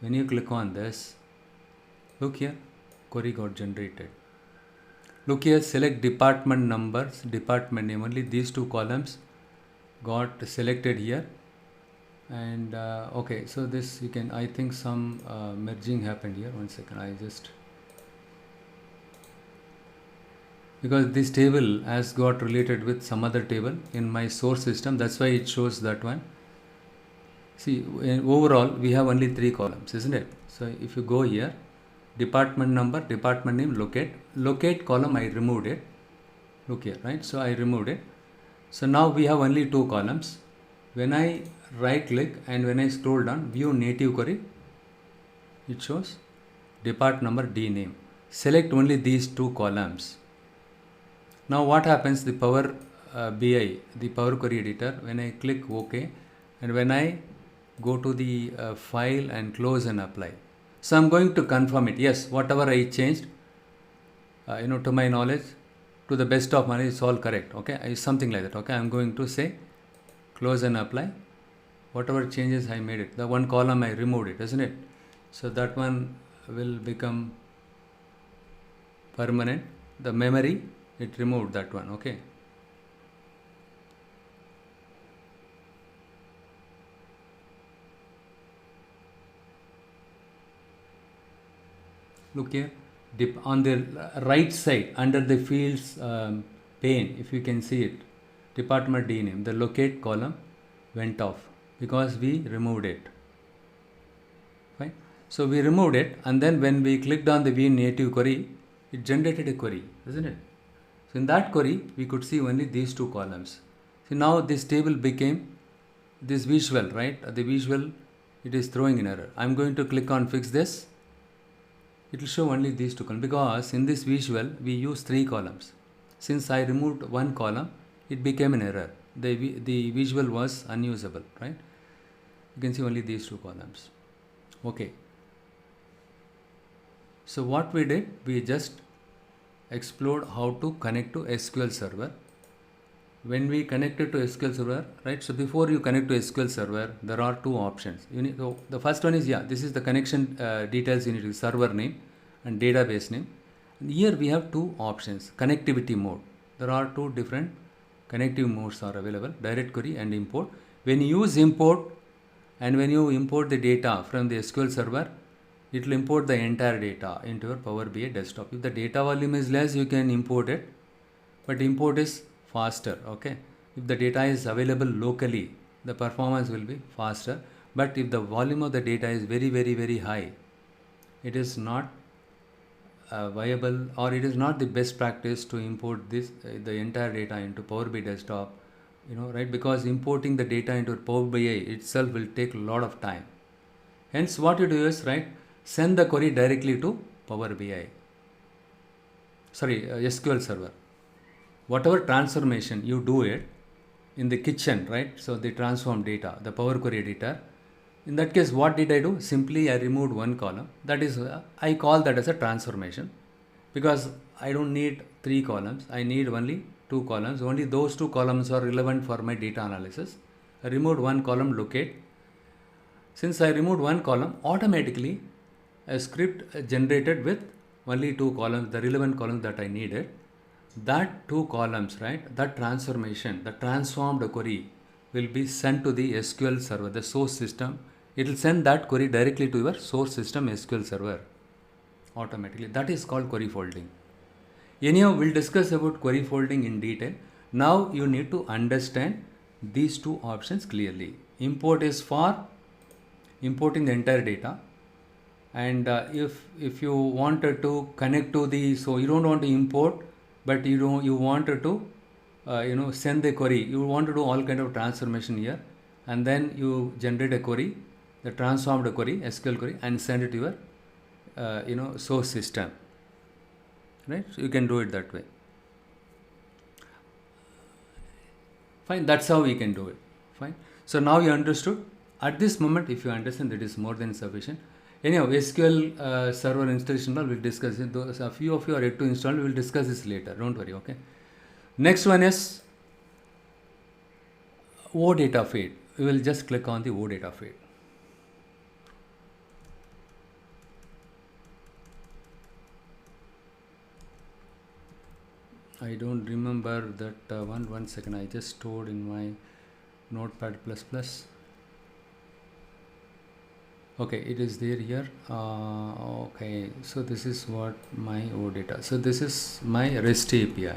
When you click on this, look here, query got generated. Look here, select department numbers, department name, only these two columns got selected here. And okay, so this you can, I think some merging happened here. One second, I just, because this table has got related with some other table in my source system, that's why it shows that one. See, overall we have only 3 columns, isn't it? So if you go here, department number, department name, locate column, I removed it. Look here, right? So I removed it. So now we have only 2 columns. When I right click and when I scroll down, view native query, it shows depart number, D name. Select only these 2 columns. Now what happens, the Power BI, the Power Query Editor, when I click OK and when I go to the file and close and apply. So I'm going to confirm it. Yes, whatever I changed, to my knowledge, to the best of my knowledge, it's all correct. Okay, something like that. Okay, I'm going to say close and apply. Whatever changes I made it, the one column I removed it, isn't it? So that one will become permanent. The memory, it removed that one, okay. Look here, on the right side under the fields pane, if you can see it, department D name, the locate column went off because we removed it. Fine. So we removed it, and then when we clicked on the vNative query, it generated a query, isn't it? So in that query, we could see only these two columns. So now this table became this visual, right? The visual, it is throwing an error. I'm going to click on fix this. It will show only these two columns because in this visual we use 3 columns. Since I removed one column, it became an error. The visual was unusable, right? You can see only these 2 columns. Okay. So what we did, we just explored how to connect to SQL Server. When we connected to SQL Server, right? So before you connect to SQL Server, there are 2 options. So the first one is, this is the connection details you need to server name and database name. And here we have 2 options, connectivity mode. There are 2 different connective modes are available, direct query and import. When you use import and when you import the data from the SQL Server, it will import the entire data into your Power BI desktop. If the data volume is less, you can import it, but import is faster, okay. If the data is available locally, the performance will be faster, but if the volume of the data is very high, it is not viable, or it is not the best practice to import this the entire data into Power BI desktop, right? Because importing the data into Power BI itself will take a lot of time. Hence what you do is, right, send the query directly to Power BI, SQL Server. Whatever transformation you do it in the kitchen, right? So the transform data, the Power Query editor. In that case, what did I do? Simply I removed one column. That is, I call that as a transformation, because I don't need 3 columns. I need only 2 columns. Only those 2 columns are relevant for my data analysis. I removed one column, locate. Since I removed one column, automatically a script generated with only 2 columns, the relevant columns that I needed. That 2 columns, right, that transformation, the transformed query will be sent to the SQL Server, the source system. It will send that query directly to your source system SQL Server automatically. That is called query folding. Anyhow, we'll discuss about query folding in detail. Now you need to understand these 2 options clearly. Import is for importing the entire data, and if you wanted to connect to the, so you don't want to import, but you wanted to send the query, you want to do all kind of transformation here, and then you generate a query, the transformed query, SQL query, and send it to your source system, right? So you can do it that way. Fine, that's how we can do it. Fine. So now you understood. At this moment, if you understand, that is more than sufficient. Anyhow, SQL Server installation, we'll discuss it. Those, a few of you are yet to install, we'll discuss this later. Don't worry, okay? Next one is OData feed. We will just click on the OData feed. I don't remember that one second. I just stored in my Notepad++. Okay, it is there here. Okay, so this is what my OData. So this is my REST API.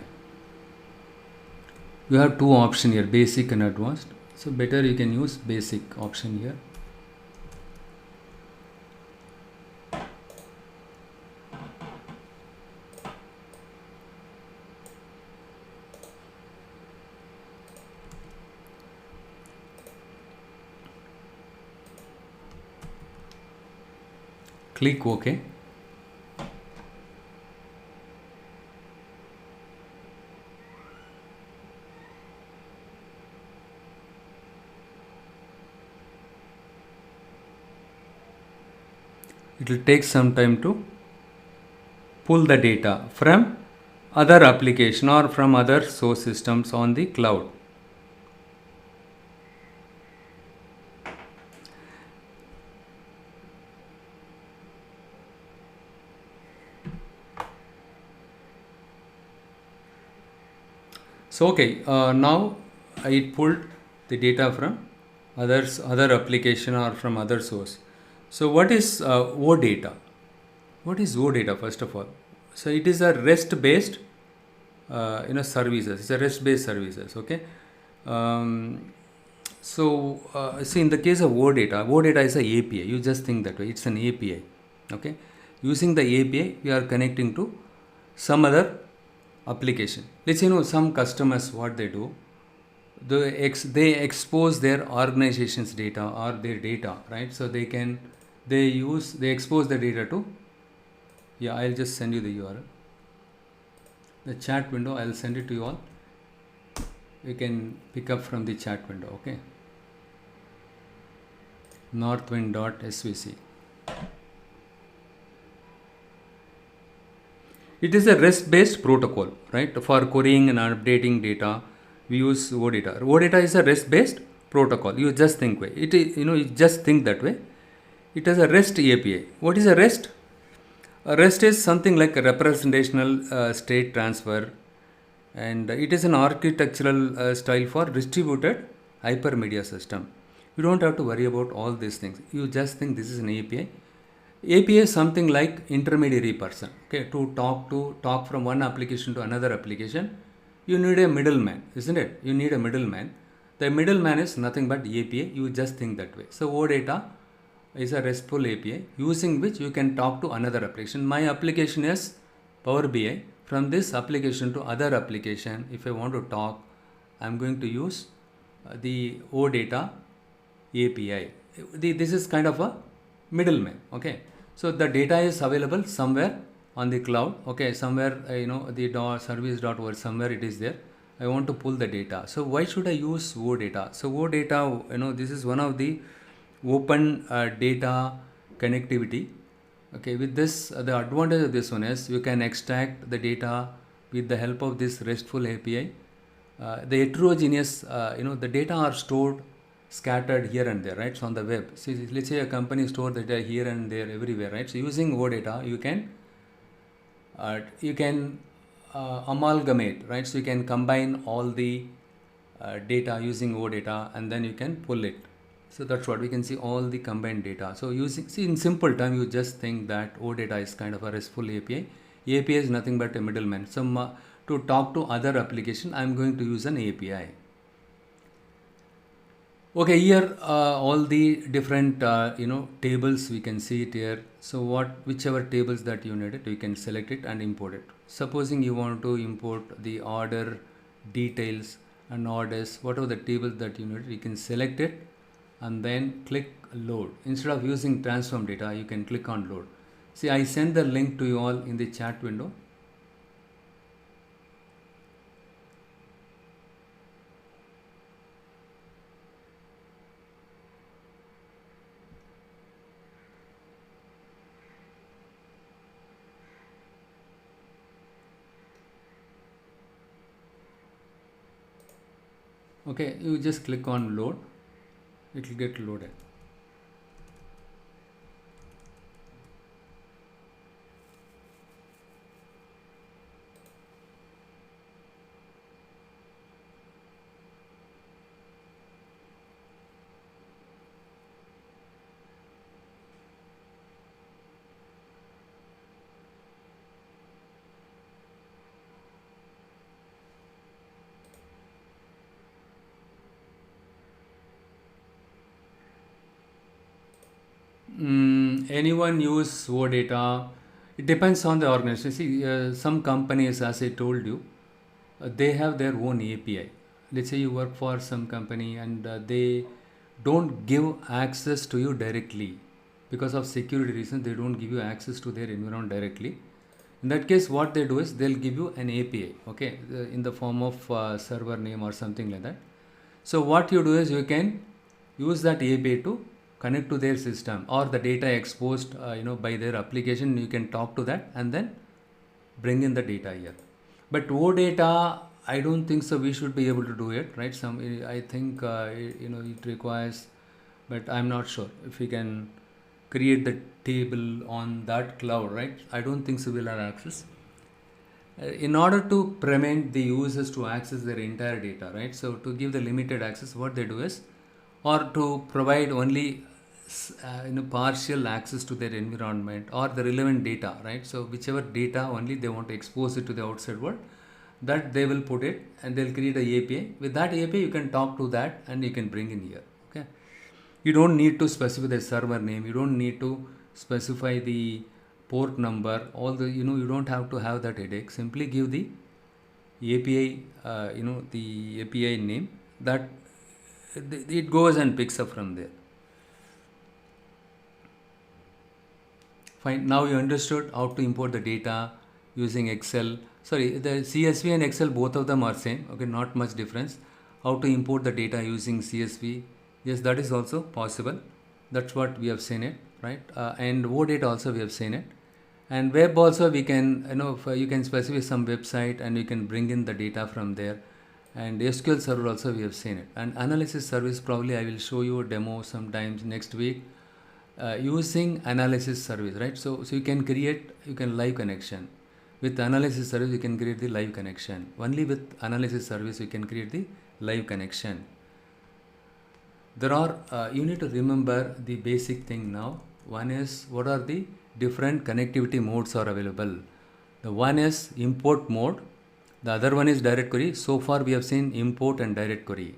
You have 2 options here, basic and advanced. So better you can use basic option here. Click OK. It will take some time to pull the data from other application or from other source systems on the cloud. So okay, now I pulled the data from other application or from other source. So what is OData? What is OData first of all? So it is a REST based services. It's a REST based services. Okay. Um, see, in the case of OData is a API. You just think that way. It's an API. Okay. Using the API, we are connecting to some other application. Let's say, some customers, what they do, they expose their organization's data or their data, right? So they expose the data to, yeah, I'll just send you the URL. The chat window, I'll send it to you all. You can pick up from the chat window, okay? Northwind.svc. It is a REST-based protocol, right? For querying and updating data, we use OData. OData is a REST-based protocol. You just think way. You just think that way. It has a REST API. What is a REST? A REST is something like a representational state transfer, and it is an architectural style for distributed hypermedia system. You don't have to worry about all these things. You just think this is an API. API is something like intermediary person. Okay, to talk from one application to another application, you need a middleman, isn't it? You need a middleman. The middleman is nothing but API. You just think that way. So OData is a RESTful API using which you can talk to another application. My application is Power BI. From this application to other application, if I want to talk, I'm going to use the OData API. This is kind of a middleman. Okay, so the data is available somewhere on the cloud. Okay, somewhere the service.org, somewhere it is there. I want to pull the data. So why should I use OData? So OData, this is one of the open data connectivity. Okay, with this, the advantage of this one is you can extract the data with the help of this RESTful API. The heterogeneous, the data are stored scattered here and there, right? So on the web, see, let's say a company stores the data here and there everywhere, right? So using OData, you can amalgamate, right? So you can combine all the data using OData, and then you can pull it. So that's what we can see, all the combined data. So in simple time, you just think that OData is kind of a RESTful API. API is nothing but a middleman. So to talk to other application, I'm going to use an API. Okay, here all the different tables, we can see it here. So whichever tables that you needed, you can select it and import it. Supposing you want to import the order details and orders, whatever the tables that you need, you can select it and then click load. Instead of using transform data, you can click on load. See, I send the link to you all in the chat window. Okay, you just click on load, it will get loaded. Anyone use OData? It depends on the organization. See, some companies, as I told you, they have their own API. Let's say you work for some company and they don't give access to you directly because of security reasons. They don't give you access to their environment directly. In that case, what they do is they'll give you an API, okay, in the form of server name or something like that. So what you do is you can use that API to connect to their system, or the data exposed by their application. You can talk to that and then bring in the data here. But OData, I don't think so we should be able to do it, right? I think it requires, but I'm not sure if we can create the table on that cloud, right? I don't think so we'll have access. In order to prevent the users to access their entire data, right? So to give the limited access, what they do is, or to provide only partial access to their environment or the relevant data, right? So whichever data only they want to expose it to the outside world, that they will put it, and they'll create a API. With that API, you can talk to that and you can bring in here. Okay, you don't need to specify the server name, you don't need to specify the port number, all the, you don't have to have that headache. Simply give the API, the API name, that it goes and picks up from there. Fine. Now you understood how to import the data using Excel. Sorry, the CSV and Excel, both of them are same. Okay, not much difference. How to import the data using CSV? Yes, that is also possible. That's what we have seen it, right? And OData also we have seen it. And web also we can, you can specify some website and you can bring in the data from there. And SQL Server also we have seen it. And analysis service, probably I will show you a demo sometimes next week. Using analysis service, right? So you can live connection. With analysis service, you can create the live connection. Only with analysis service, you can create the live connection. There are, you need to remember the basic thing now. One is, what are the different connectivity modes are available. The one is import mode. The other one is direct query. So far we have seen import and direct query.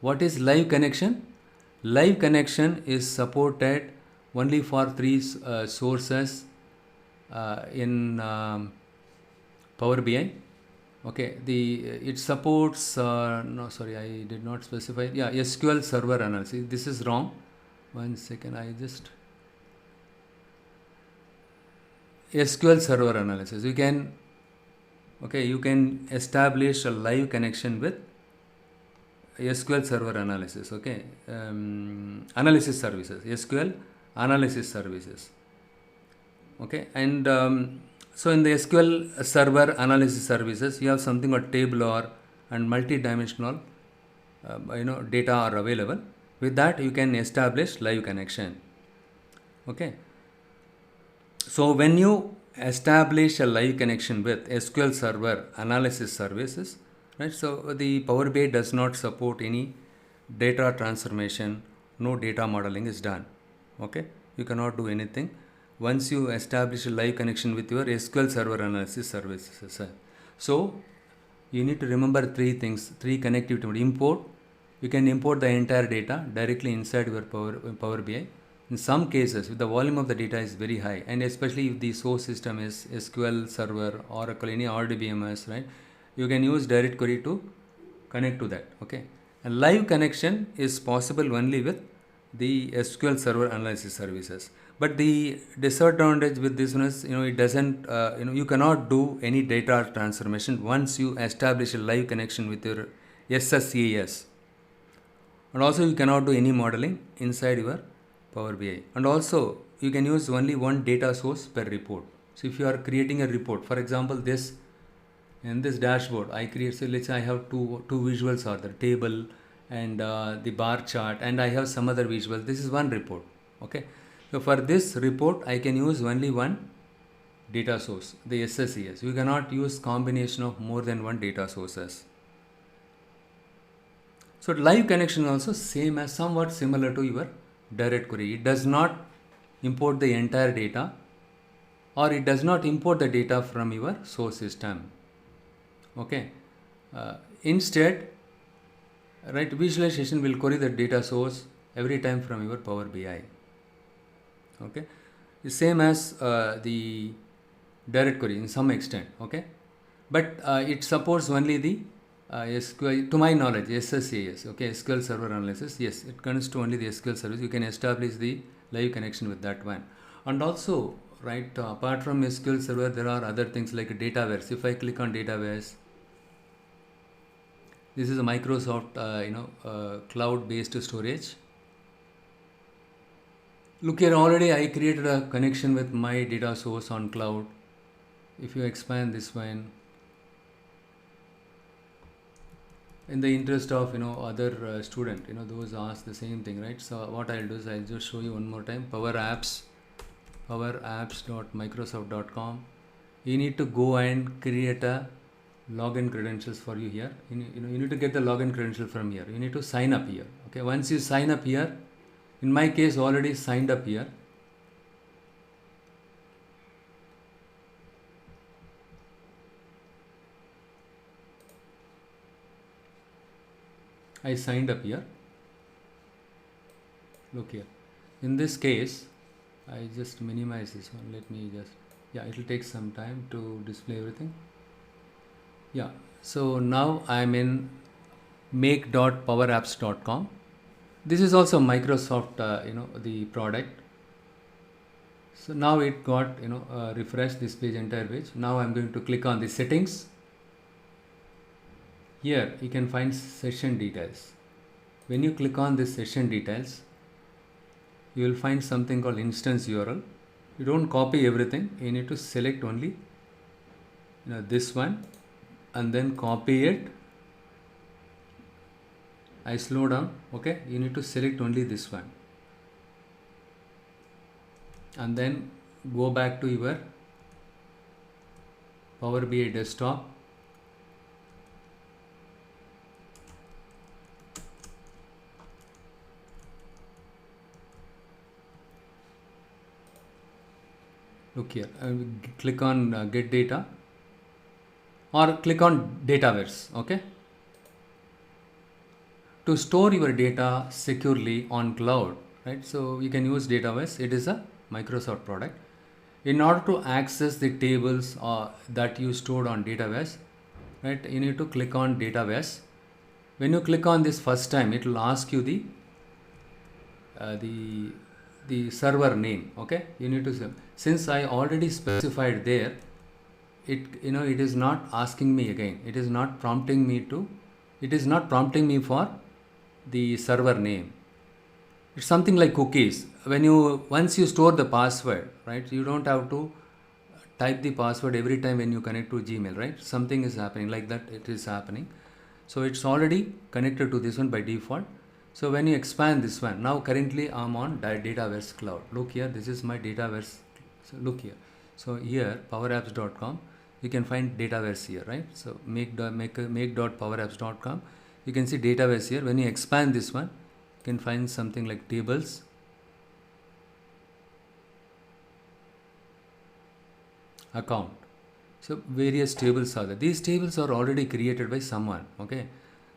What is live connection? Live connection is supported only for three sources in Power BI. Okay, it supports, no, sorry, I did not specify. Yeah, SQL Server analysis. This is wrong. 1 second, SQL Server analysis. You can establish a live connection with SQL Server analysis. Okay, analysis services, SQL analysis services. Okay, and so in the SQL Server analysis services, you have something called tabular and multi-dimensional data are available. With that, you can establish live connection. Okay, so when you establish a live connection with SQL Server analysis services, right? So the Power BI does not support any data transformation, no data modeling is done. Okay, you cannot do anything once you establish a live connection with your SQL Server analysis services. So you need to remember three things, three connectivity. Import, you can import the entire data directly inside your Power BI. In some cases, if the volume of the data is very high, and especially if the source system is SQL Server, Oracle, any RDBMS, right, you can use direct query to connect to that. Okay, and live connection is possible only with the SQL Server analysis services. But the disadvantage with this one is, it doesn't, you cannot do any data transformation once you establish a live connection with your SSAS. And also you cannot do any modeling inside your Power BI. And also you can use only one data source per report. So if you are creating a report, for example, in this dashboard, I create, so let's say I have two visuals are there, table and the bar chart, and I have some other visual. This is one report. Okay, so for this report, I can use only one data source, the SSES. You cannot use combination of more than one data sources. So live connection also same as somewhat similar to your direct query. It does not import the entire data, or it does not import the data from your source system. Okay, instead, right, visualization will query the data source every time from your Power BI. Okay, the same as the direct query in some extent. Okay, but it supports only the SQL, to my knowledge, SSAS. Okay, SQL Server analysis. Yes, it connects to only the SQL service. You can establish the live connection with that one. And also, right, apart from SQL Server, there are other things like Dataverse. If I click on Dataverse, this is a Microsoft, cloud-based storage. Look here, already I created a connection with my data source on cloud. If you expand this one, in the interest of other student, those ask the same thing, right? So what I'll do is I'll just show you one more time. Power apps.microsoft.com. you need to go and create a login credentials for you here. You need to get the login credential from here. You need to sign up here. Okay, once you sign up here, in my case already signed up here. I signed up here. Look here. In this case, I just minimize this one. Let me just, yeah, it will take some time to display everything. Yeah, so now I'm in make.powerapps.com. This is also Microsoft, the product. So now it got, refresh this page, entire page. Now I'm going to click on the settings. Here you can find session details. When you click on this session details, you will find something called instance URL. You don't copy everything. You need to select only this one and then copy it. I slow down. Okay, you need to select only this one and then go back to your Power BI desktop. Look here, click on get data or click on Dataverse. Okay, to store your data securely on cloud, right? So you can use Dataverse. It is a Microsoft product. In order to access the tables that you stored on Dataverse, right, you need to click on Dataverse. When you click on this first time, it will ask you the server name. Okay, you need to, since I already specified there, it is not asking me again. It is not prompting me for the server name. It's something like cookies. Once you store the password, right, you don't have to type the password every time when you connect to Gmail, right? Something is happening like that. It is happening. So it's already connected to this one by default. So when you expand this one, now currently I'm on Dataverse cloud. Look here, this is my Dataverse. So look here. So here, powerapps.com, you can find Dataverse here, right? So make.powerapps.com, you can see Dataverse here. When you expand this one, you can find something like tables, account. So various tables are there. These tables are already created by someone. Okay.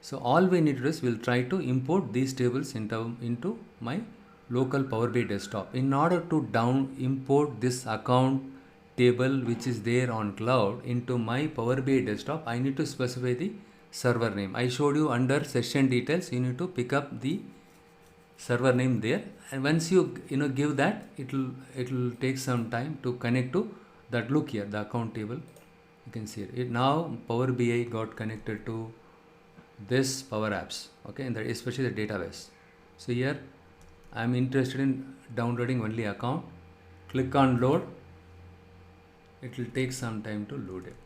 So all we need to do is we'll try to import these tables into my local Power BI desktop. In order to import this account table which is there on cloud into my Power BI desktop, I need to specify the server name. I showed you under session details, you need to pick up the server name there, and once you give that, it will take some time to connect to that. Look here, the account table, you can see it. Now Power BI got connected to this Power Apps, okay, and especially the database. So here I am interested in downloading only account. Click on load. It will take some time to load it.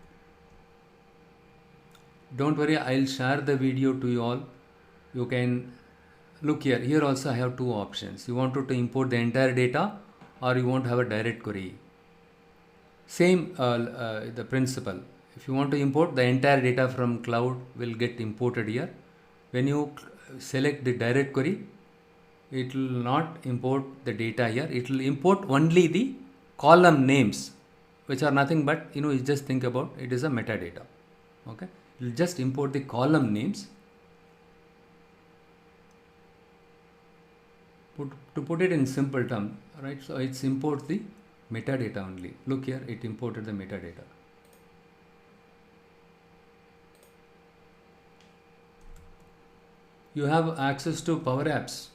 Don't worry, I'll share the video to you all. You can look here. Here also I have two options. You want to import the entire data or you want to have a direct query. Same the principle. If you want to import the entire data from cloud, will get imported here. When you select the direct query, it will not import the data here. It will import only the column names, which are nothing but, you just think about it is a metadata. Okay, it will just import the column names. To put it in simple term, right? So it's import the metadata only. Look here, it imported the metadata. You have access to Power Apps,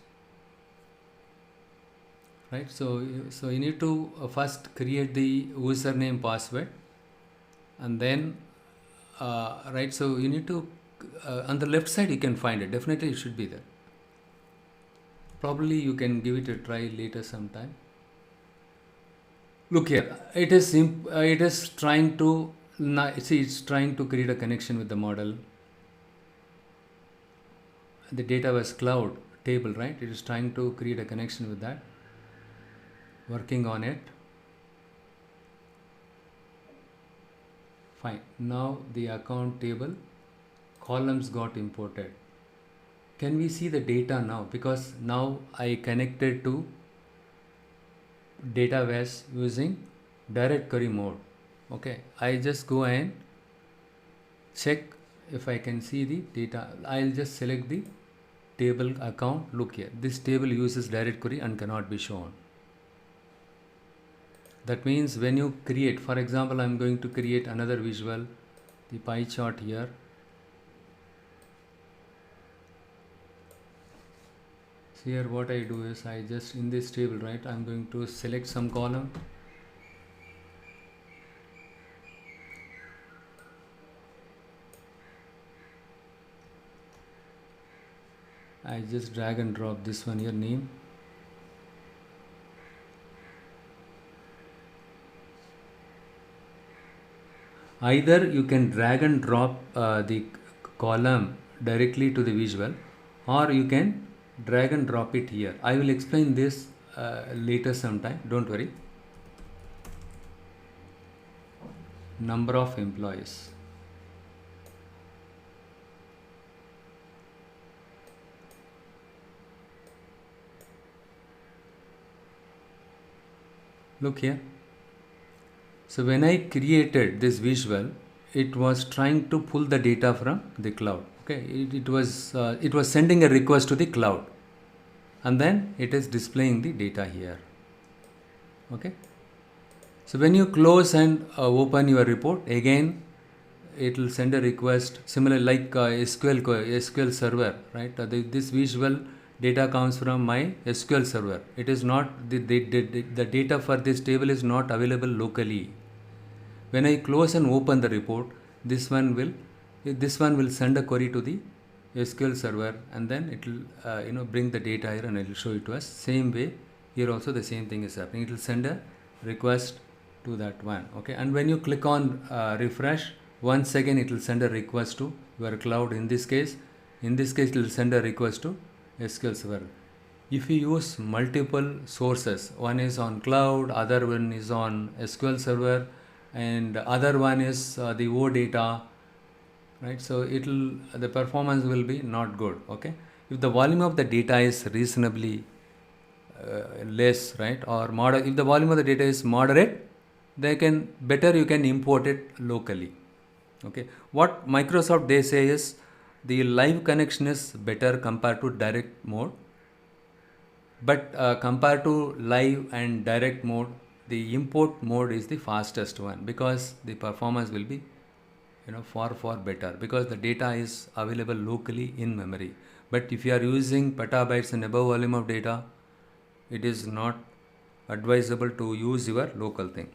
right? So you need to first create the username, password, and then right. So you need to on the left side you can find it. Definitely it should be there. Probably you can give it a try later sometime. Look here, it is trying to see, it's trying to create a connection with the model. The Dataverse cloud table, right? It is trying to create a connection with that. Working on it. Fine. Now the account table columns got imported. Can we see the data now? Because now I connected to database using direct query mode. Okay, I just go and check if I can see the data. I'll just select the table account. Look here, this table uses direct query and cannot be shown. That means when you create, for example, I'm going to create another visual, the pie chart here. So here what I do is I just in this table, right, I'm going to select some column. I just drag and drop this one here, name. Either you can drag and drop the column directly to the visual, or you can drag and drop it here. I will explain this later sometime, don't worry. Number of employees. Look here. So when I created this visual, it was trying to pull the data from the cloud. Okay, it was sending a request to the cloud, and then it is displaying the data here. Okay. So when you close and open your report, again it will send a request similar like SQL server, right? This visual data comes from my SQL server. It is not the data for this table is not available locally. When I close and open the report, this one will send a query to the SQL server, and then it will bring the data here and it will show it to us. Same way here also the same thing is happening. It will send a request to that one. Okay, and when you click on refresh, once again it will send a request to your cloud. In this case it will send a request to SQL server. If you use multiple sources, one is on cloud, other one is on SQL server, and other one is the OData, right? So the performance will be not good. Okay, if the volume of the data is reasonably less, right, or if the volume of the data is moderate, you can import it locally. Okay, what Microsoft they say is the live connection is better compared to direct mode, but compared to live and direct mode, the import mode is the fastest one, because the performance will be far better, because the data is available locally in memory. But if you are using petabytes and above volume of data, it is not advisable to use your local thing.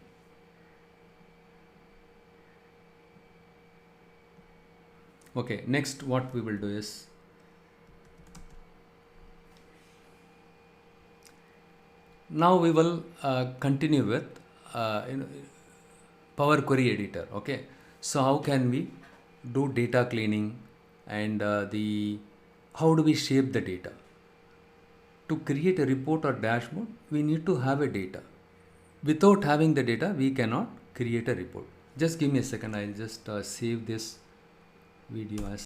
Okay, next what we will do is now we will continue with Power Query Editor. Okay, so how can we do data cleaning, and how do we shape the data? To create a report or dashboard, we need to have a data. Without having the data, we cannot create a report. Just give me a second. I'll just save this video as